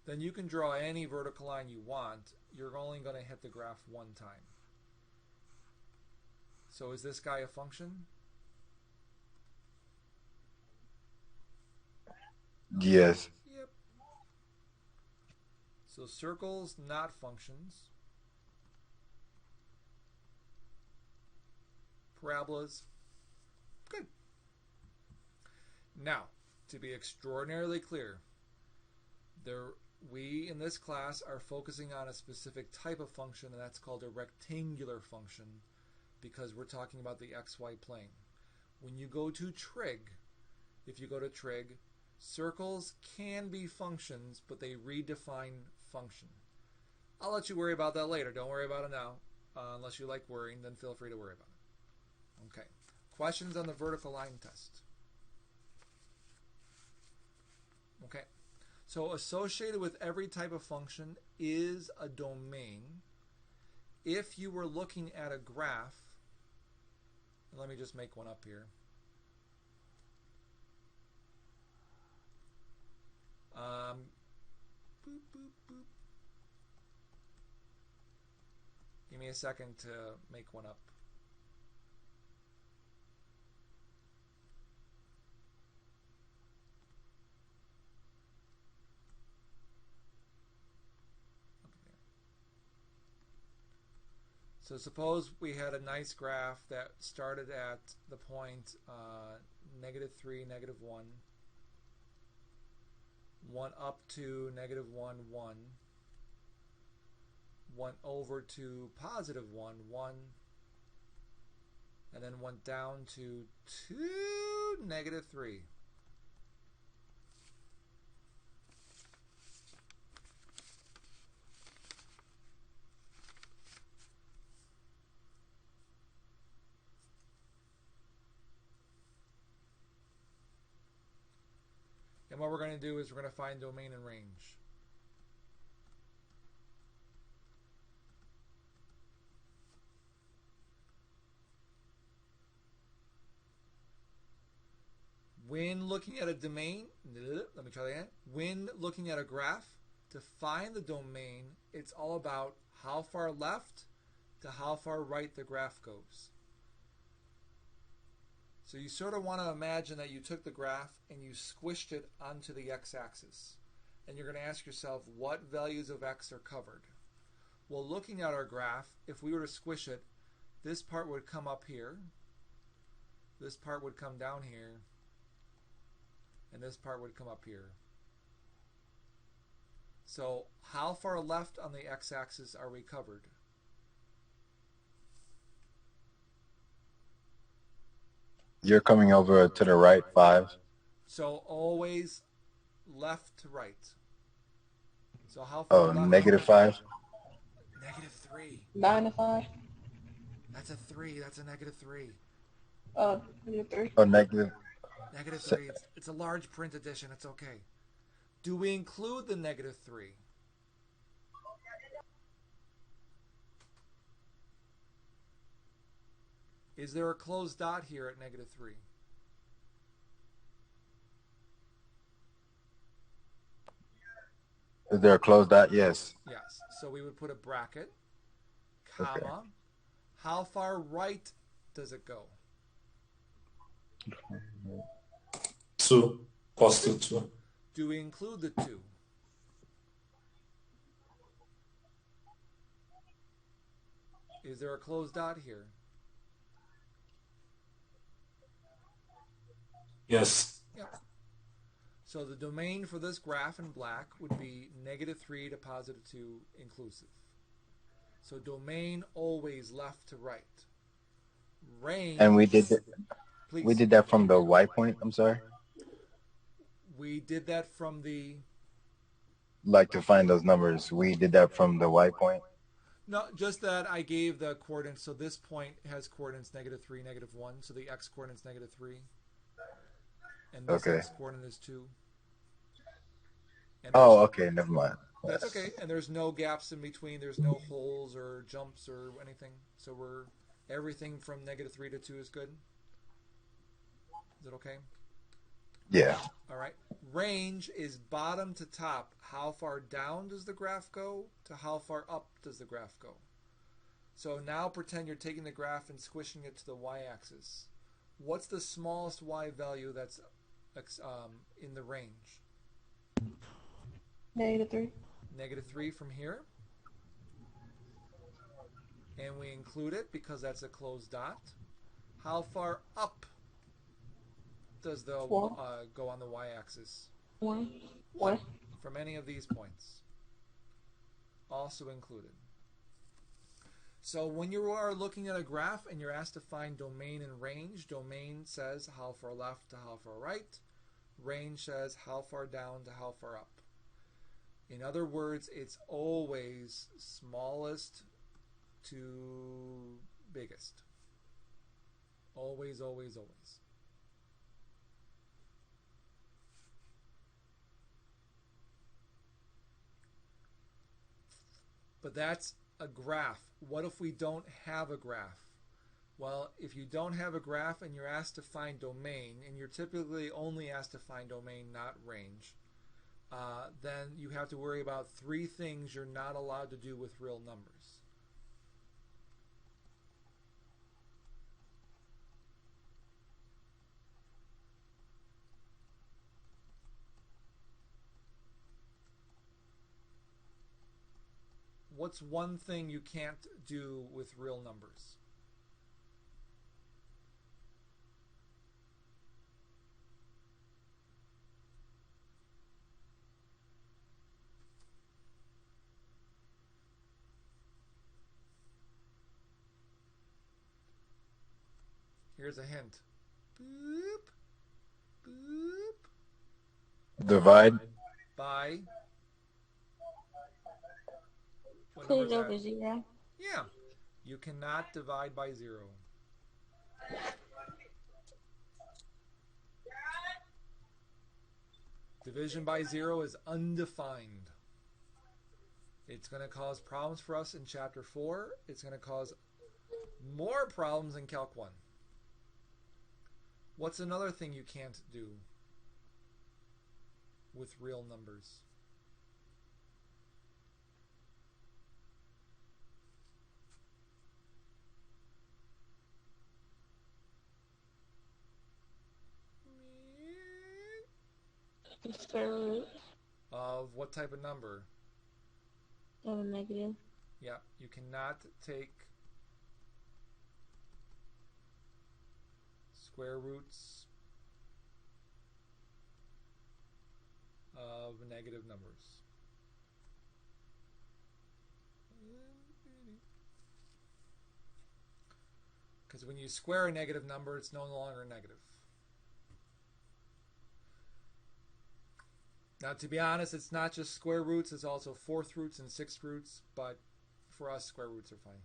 then you can draw any vertical line you want. You're only going to hit the graph one time. So is this guy a function? Yes. Yep. So circles, not functions. Parabolas, good. Now, to be extraordinarily clear, there we in this class are focusing on a specific type of function, and that's called a rectangular function, because we're talking about the xy plane. When you go to trig, if you go to trig, circles can be functions, but they redefine function. I'll let you worry about that later. Don't worry about it now. Unless you like worrying, then feel free to worry about it. Okay. Questions on the vertical line test? Okay. So associated with every type of function is a domain. If you were looking at a graph, let me just make one up here. Boop, boop, boop. Give me a second to make one up. So suppose we had a nice graph that started at the point -3, -1, 1 up to -1, 1, 1 over to +1, 1, and then went down to 2, -3. And what we're going to do is we're going to find domain and range. When looking at a domain, let me try that again. When looking at a graph, to find the domain, it's all about how far left to how far right the graph goes. So you sort of want to imagine that you took the graph and you squished it onto the x-axis. And you're going to ask yourself, what values of x are covered? Well, looking at our graph, if we were to squish it, this part would come up here, this part would come down here, and this part would come up here. So how far left on the x-axis are we covered? You're coming over to the right 5. So always left to right. So how far Oh, left? -5. -3. 9 to 5. That's a 3. That's a -3. -3. Oh, negative. -3. It's a large print edition. It's okay. Do we include the -3? Is there a closed dot here at -3? Is there a closed dot? Yes. Yes. So we would put a bracket, Okay. comma. How far right does it go? 2, positive 2. Do we include the 2? Is there a closed dot here? Yes. Yeah. So the domain for this graph in black would be -3 to +2 inclusive. So domain always left to right. Range. And we did Please. that from the y point. I'm sorry. We did that from the. Like to find those numbers. We did that from the y point. No, just that I gave the coordinates. So this point has coordinates -3, -1. So the x coordinate's -3. And this Okay. x coordinate is 2. And Oh, okay. Never mind. that's okay. And there's no gaps in between. There's no holes or jumps or anything. So everything from -3 to 2 is good. Is it okay? Yeah. All right. Range is bottom to top. How far down does the graph go to how far up does the graph go? So now pretend you're taking the graph and squishing it to the y-axis. What's the smallest y value that's in the range? -3. -3 from here. And we include it because that's a closed dot. How far up does the Four. go on the y-axis? 1. from any of these points. Also included. So when you are looking at a graph and you're asked to find domain and range, domain says how far left to how far right. Range says how far down to how far up. In other words, it's always smallest to biggest. Always, always, always. But that's a graph. What if we don't have a graph? Well, if you don't have a graph and you're asked to find domain, and you're typically only asked to find domain, not range, then you have to worry about 3 things you're not allowed to do with real numbers. What's one thing you can't do with real numbers? Here's a hint. Boop, boop. Divide. By. What Put number it is over that? 0. Yeah. You cannot divide by 0. Division by 0 is undefined. It's going to cause problems for us in Chapter 4. It's going to cause more problems in Calc 1. What's another thing you can't do with real numbers? The square root Of what type of number? of a negative. Yeah, you cannot take square roots of negative numbers. Because when you square a negative number, it's no longer negative. Now, to be honest, it's not just square roots, it's also 4th roots and 6th roots, but for us, square roots are fine.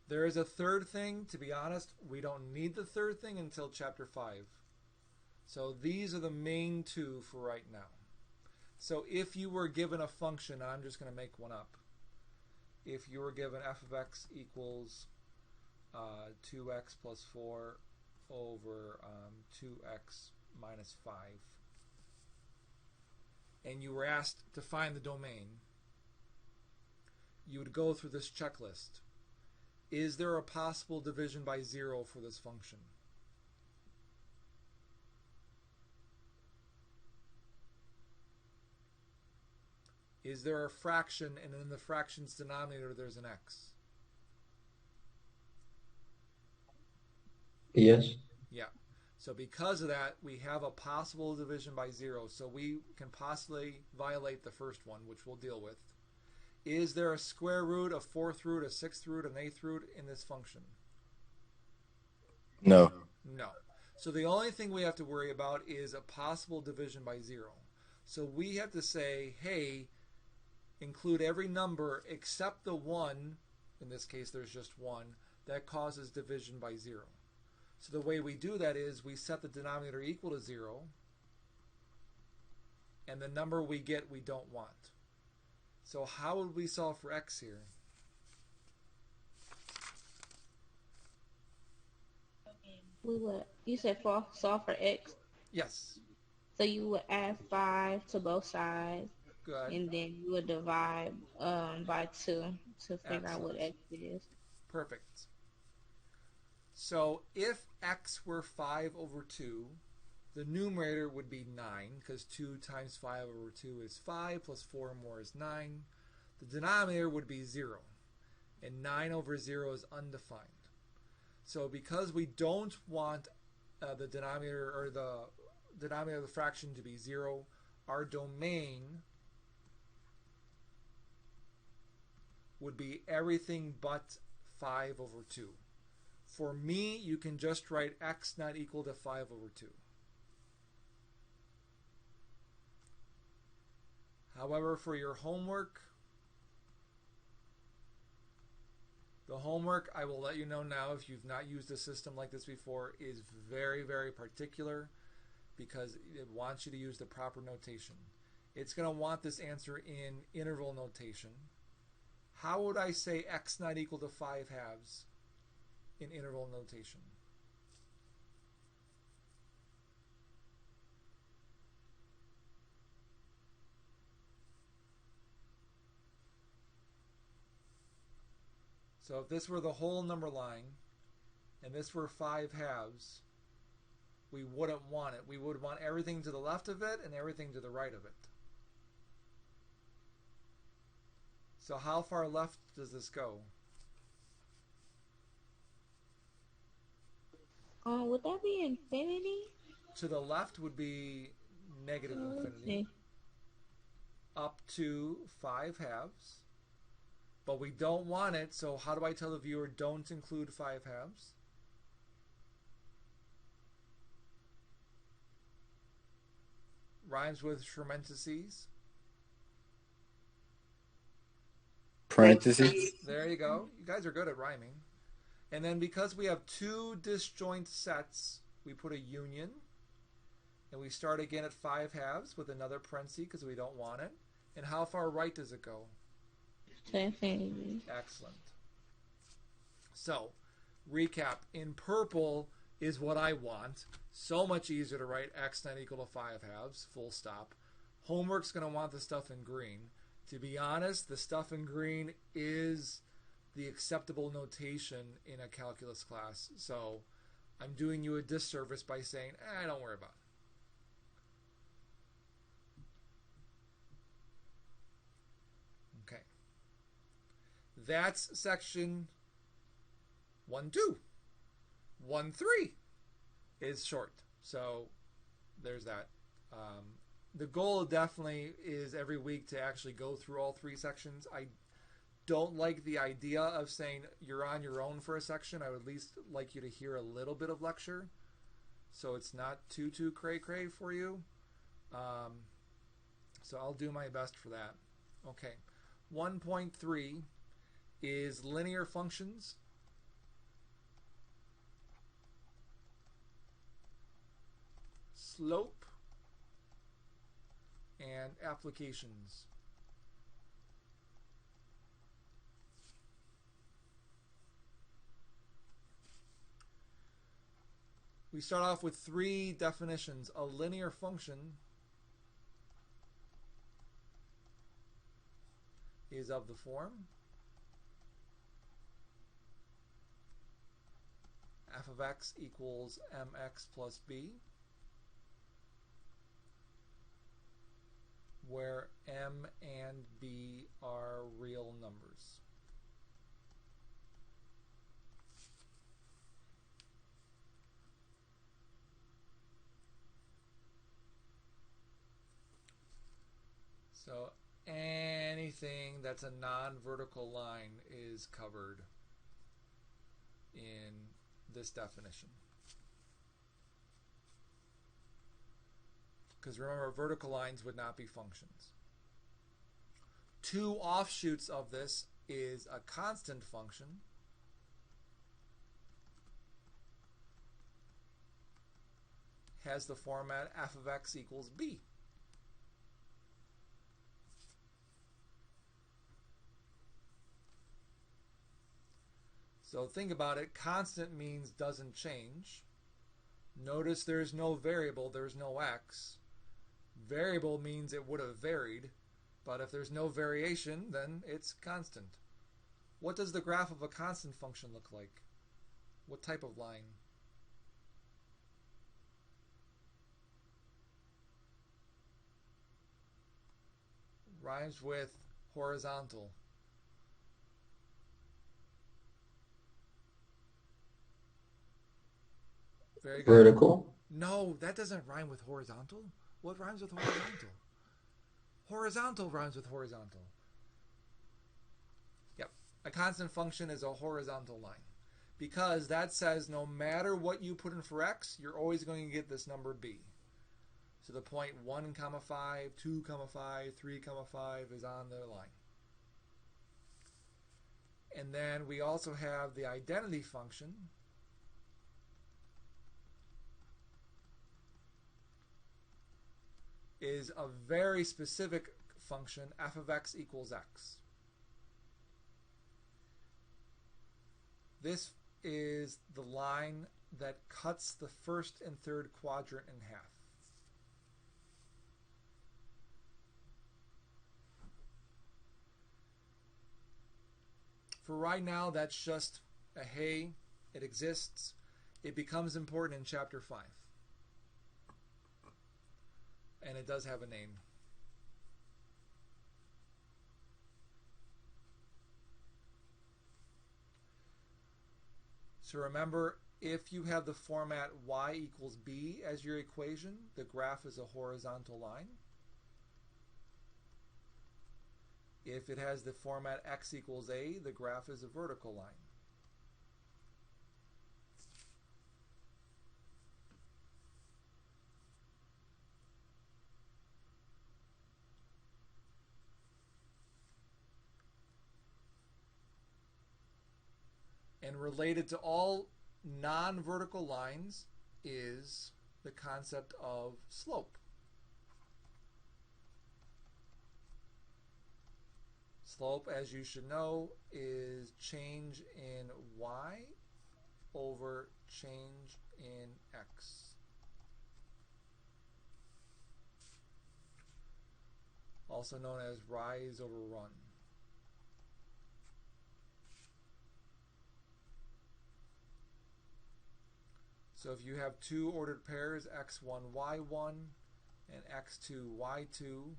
There is a third thing. To be honest, we don't need the third thing until Chapter 5. So these are the main 2 for right now. So if you were given a function, I'm just going to make one up. If you were given f of x equals 2x plus 4 over 2x minus 5, and you were asked to find the domain, you would go through this checklist. Is there a possible division by 0 for this function? Is there a fraction, and in the fraction's denominator there's an x? Yes. Yeah. So because of that, we have a possible division by 0. So we can possibly violate the first one, which we'll deal with. Is there a square root, a 4th root, a 6th root, an 8th root in this function? No. No. So the only thing we have to worry about is a possible division by 0. So we have to say, hey, include every number except the one, in this case there's just 1, that causes division by 0. So the way we do that is we set the denominator equal to 0, and the number we get we don't want. So how would we solve for x here? We would. You said solve for x. Yes. So you would add 5 to both sides, Good. and then you would divide by 2 to figure out what Excellent. x is. Perfect. So if x were 5 over 2, the numerator would be 9, because 2 times 5 over 2 is 5, plus 4 more is 9. The denominator would be 0, and 9 over 0 is undefined. So because we don't want the denominator or the denominator of the fraction to be 0, our domain would be everything but 5 over 2. For me, you can just write x not equal to 5 over 2. However, for your homework, the homework, I will let you know now if you've not used a system like this before, is very, very particular because it wants you to use the proper notation. It's going to want this answer in interval notation. How would I say x not equal to 5 halves in interval notation? So if this were the whole number line and this were 5 halves, we wouldn't want it. We would want everything to the left of it and everything to the right of it. So how far left does this go? Would that be infinity? To the left would be negative infinity. Up to 5 halves. But we don't want it, so how do I tell the viewer don't include 5 halves? Rhymes with parentheses. Parentheses. There you go. You guys are good at rhyming. And then because we have 2 disjoint sets, we put a union. And we start again at 5 halves with another parenthesis because we don't want it. And how far right does it go? To infinity. Excellent. So, recap. In purple is what I want. So much easier to write x not equal to 5 halves, full stop. Homework's going to want the stuff in green. To be honest, the stuff in green is the acceptable notation in a calculus class. So, I'm doing you a disservice by saying, don't worry about it. That's section 1-2. 1-3 is short. So there's that. The goal definitely is every week to actually go through all 3 sections. I don't like the idea of saying you're on your own for a section. I would at least like you to hear a little bit of lecture so it's not too cray-cray for you. So I'll do my best for that. Okay. 1.3 is linear functions. Slope and applications. We start off with 3 definitions. A linear function is of the form f of x equals mx plus b, where m and b are real numbers. So anything that's a non-vertical line is covered in this definition. Because remember, vertical lines would not be functions. 2 offshoots of this is a constant function has the format f of x equals b. So think about it. Constant means doesn't change. Notice there's no variable, there's no x. Variable means it would have varied, but if there's no variation, then it's constant. What does the graph of a constant function look like? What type of line? Rhymes with horizontal. Very good. Vertical. No, that doesn't rhyme with horizontal. What rhymes with horizontal? Horizontal rhymes with horizontal. Yep. A constant function is a horizontal line. Because that says no matter what you put in for x, you're always going to get this number b. So the point 1, 5, 2, 5, 3, 5 is on the line. And then we also have the identity function. Is a very specific function, f of x equals x. This is the line that cuts the first and third quadrant in half. For right now, that's just a hey, it exists. It becomes important in chapter 5. And it does have a name. So remember, if you have the format y equals b as your equation, the graph is a horizontal line. If it has the format x equals a, the graph is a vertical line. And related to all non-vertical lines is the concept of slope. Slope, as you should know, is change in y over change in x. Also known as rise over run. So if you have two ordered pairs, x1, y1, and x2, y2,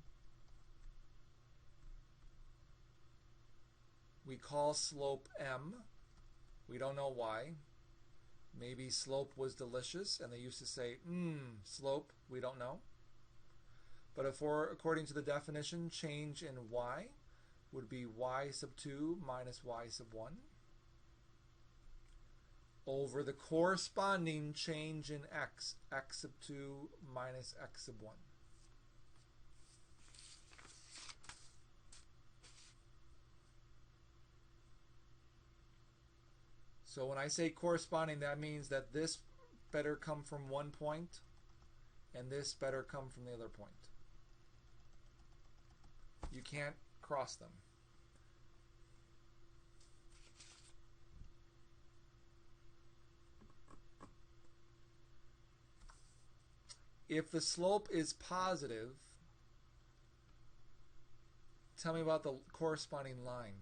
we call slope m. We don't know why. Maybe slope was delicious, and they used to say, slope, we don't know. But according to the definition, change in y would be y sub 2 minus y sub 1 over the corresponding change in x, x sub 2 minus x sub 1. So when I say corresponding, that means that this better come from one point and this better come from the other point. You can't cross them. If the slope is positive, tell me about the corresponding line.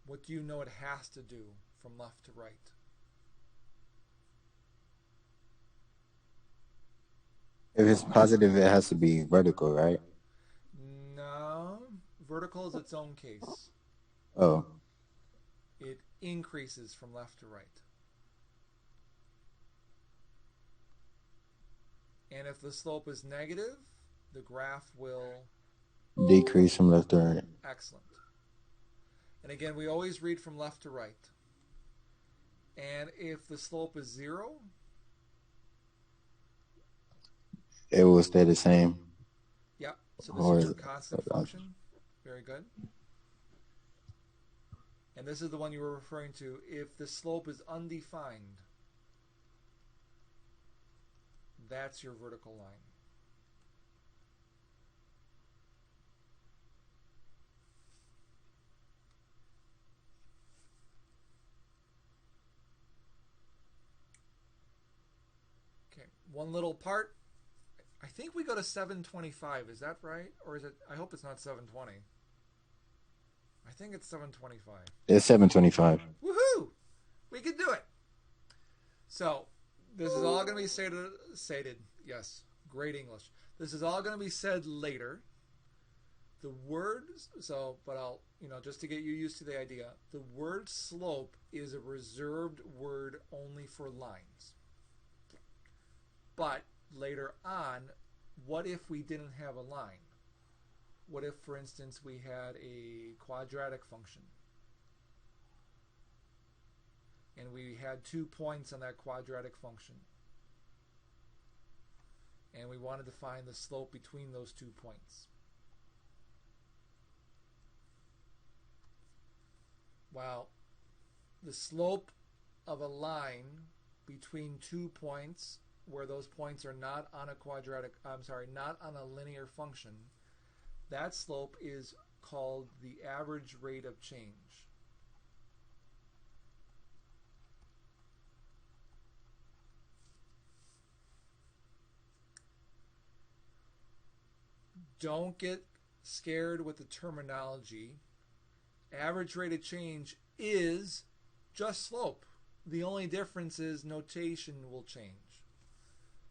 What do you know it has to do from left to right? If it's positive, it has to be vertical, right? No. Vertical is its own case. Oh. It increases from left to right. And if the slope is negative, the graph will Decrease from left to right. Excellent. And again, we always read from left to right. And if the slope is 0, it will stay the same. Yep. So this is your constant function. Very good. And this is the one you were referring to. If the slope is undefined, that's your vertical line. Okay, one little part. I think we go to 725. Is that right? Or is it? I hope it's not 720. I think it's 725. It's 725. Woohoo! We can do it. So, this is all going to be stated. Yes, great English. This is all going to be said later. The word, but I'll, just to get you used to the idea, the word slope is a reserved word only for lines. But later on, what if we didn't have a line? What if, for instance, we had a quadratic function and we had 2 points on that quadratic function and we wanted to find the slope between those 2 points? Well, the slope of a line between 2 points where those points are not on a not on a linear function, that slope is called the average rate of change. Don't get scared with the terminology. Average rate of change is just slope. The only difference is notation will change.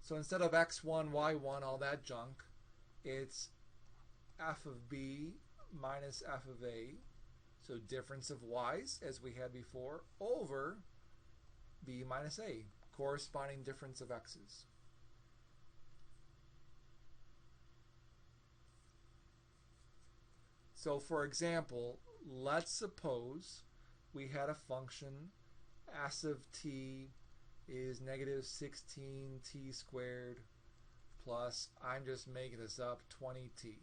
So instead of x1, y1, all that junk, it's f of b minus f of a, so difference of y's, as we had before, over b minus a, corresponding difference of x's. So for example, let's suppose we had a function s of t is negative 16t squared plus, I'm just making this up, 20t.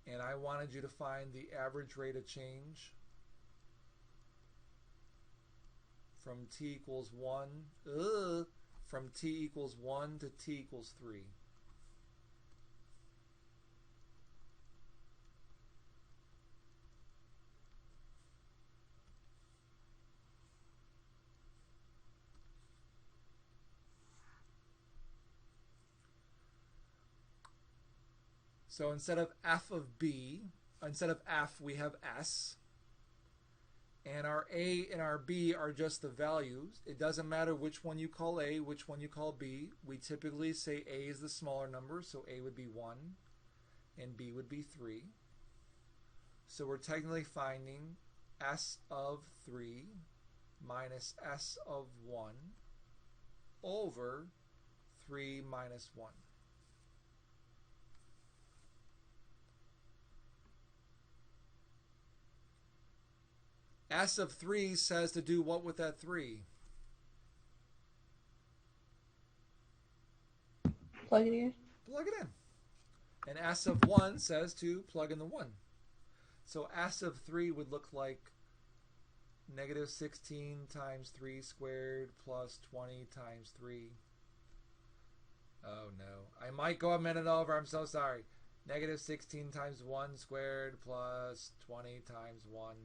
And I wanted you to find the average rate of change from t equals 1, from t equals 1 to t equals 3. So instead of f of b, instead of f, we have s. And our a and our b are just the values. It doesn't matter which one you call a, which one you call b. We typically say a is the smaller number, so a would be 1, and b would be 3. So we're technically finding s of 3 minus s of 1 over 3 minus 1. S of 3 says to do what with that 3? Plug it in. Plug it in. And S of 1 says to plug in the 1. So S of 3 would look like negative 16 times 3 squared plus 20 times 3. Oh no. I might go a minute over. I'm so sorry. Negative 16 times 1 squared plus 20 times 1.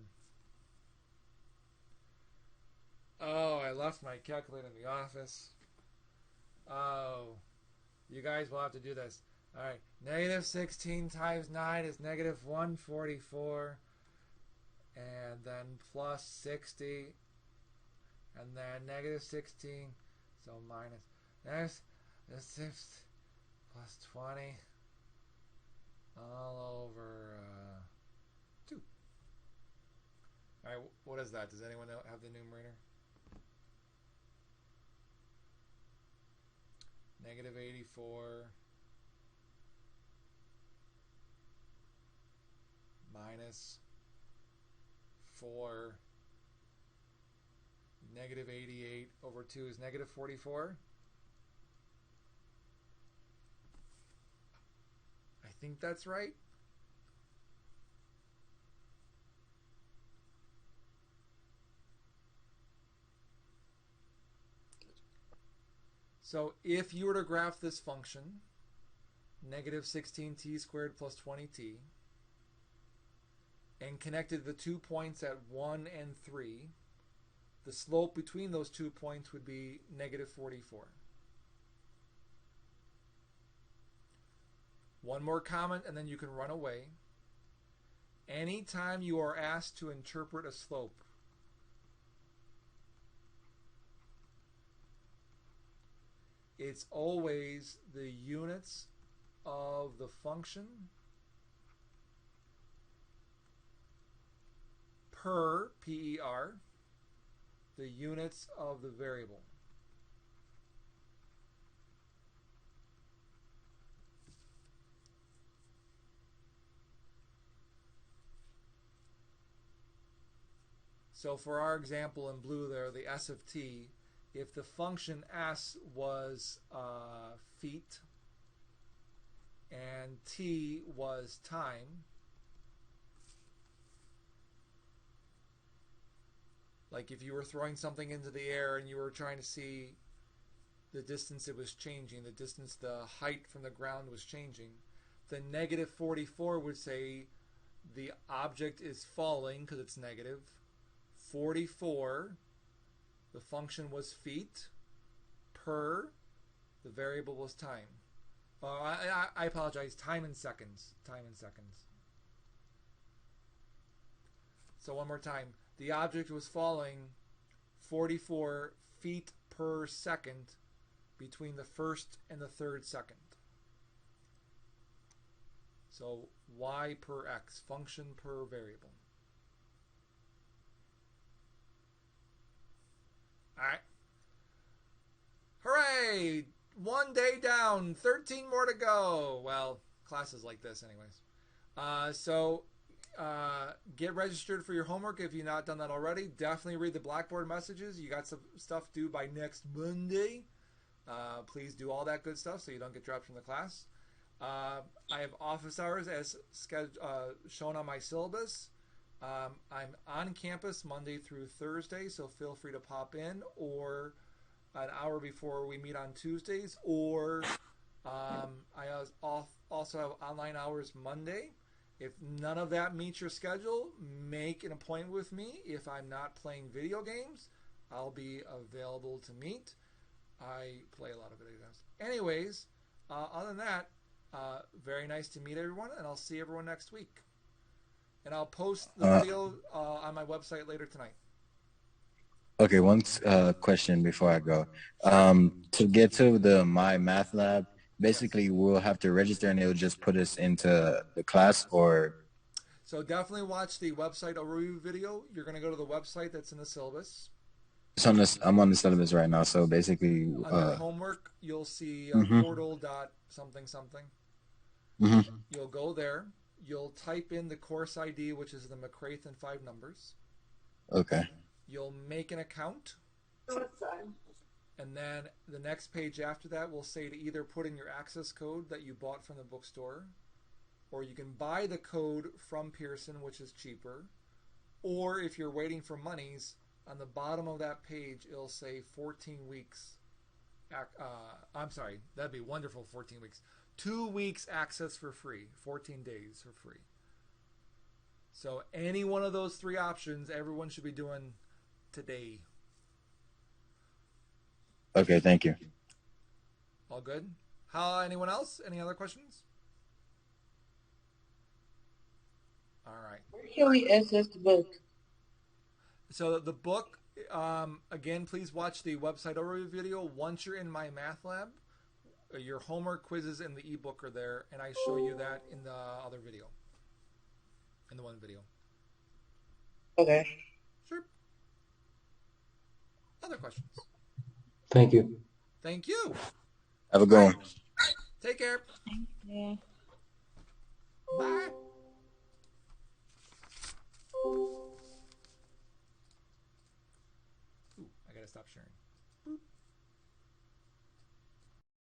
Oh, I left my calculator in the office. Oh, you guys will have to do this. All right, negative 16 times 9 is negative 144. And then plus 60. And then negative 16. So minus 6 plus 20. All over 2. All right, what is that? Does anyone have the numerator? Negative 84 minus 4, negative 88 over 2 is negative 44. I think that's right. So if you were to graph this function, negative 16t squared plus 20t, and connected the 2 points at 1 and 3, the slope between those 2 points would be negative 44. One more comment and then you can run away. Anytime you are asked to interpret a slope, it's always the units of the function per PER the units of the variable. So for our example in blue there, the s of t, if the function s was feet and t was time, like if you were throwing something into the air and you were trying to see the distance it was changing, the distance the height from the ground was changing, the negative 44 would say the object is falling because it's negative. 44, the function was feet, per, the variable was time. I apologize, time in seconds. Time in seconds. So one more time. The object was falling 44 feet per second between the first and the third second. So y per x, function per variable. Alright. Hooray! 1 day down, 13 more to go. Well, classes like this anyways. Get registered for your homework if you've not done that already. Definitely read the Blackboard messages. You got some stuff due by next Monday. Please do all that good stuff so you don't get dropped from the class. I have office hours as shown on my syllabus. I'm on campus Monday through Thursday, so feel free to pop in, or an hour before we meet on Tuesdays, or I also have online hours Monday. If none of that meets your schedule, make an appointment with me. If I'm not playing video games, I'll be available to meet. I play a lot of video games. Anyways, other than that, very nice to meet everyone, and I'll see everyone next week. And I'll post the video on my website later tonight. Okay, one question before I go. To get to the My Math Lab, basically we'll have to register and it'll just put us into the class, or? So definitely watch the website overview video. You're going to go to the website that's in the syllabus. I'm on the syllabus right now, so basically... Under homework, you'll see portal dot something something. You'll go there. You'll type in the course ID, which is the McCraith 5 numbers. Okay. You'll make an account. And then the next page after that will say to either put in your access code that you bought from the bookstore, or you can buy the code from Pearson, which is cheaper. Or if you're waiting for monies, on the bottom of that page, it'll say 14 weeks. I'm sorry, that'd be wonderful, 14 weeks. 2 weeks access for free, 14 days for free. So any one of those 3 options, everyone should be doing today. Okay, thank you. All good? Anyone else? Any other questions? All right. Where can we access the book? So the book, again, please watch the website overview video. Once you're in My Math Lab, your homework quizzes in the ebook are there, and I show you that in the other video. In the one video. Okay. Sure. Other questions? Thank you. Thank you. Have a good one. Take care. Yeah. Bye. Ooh, I gotta stop sharing. Boop.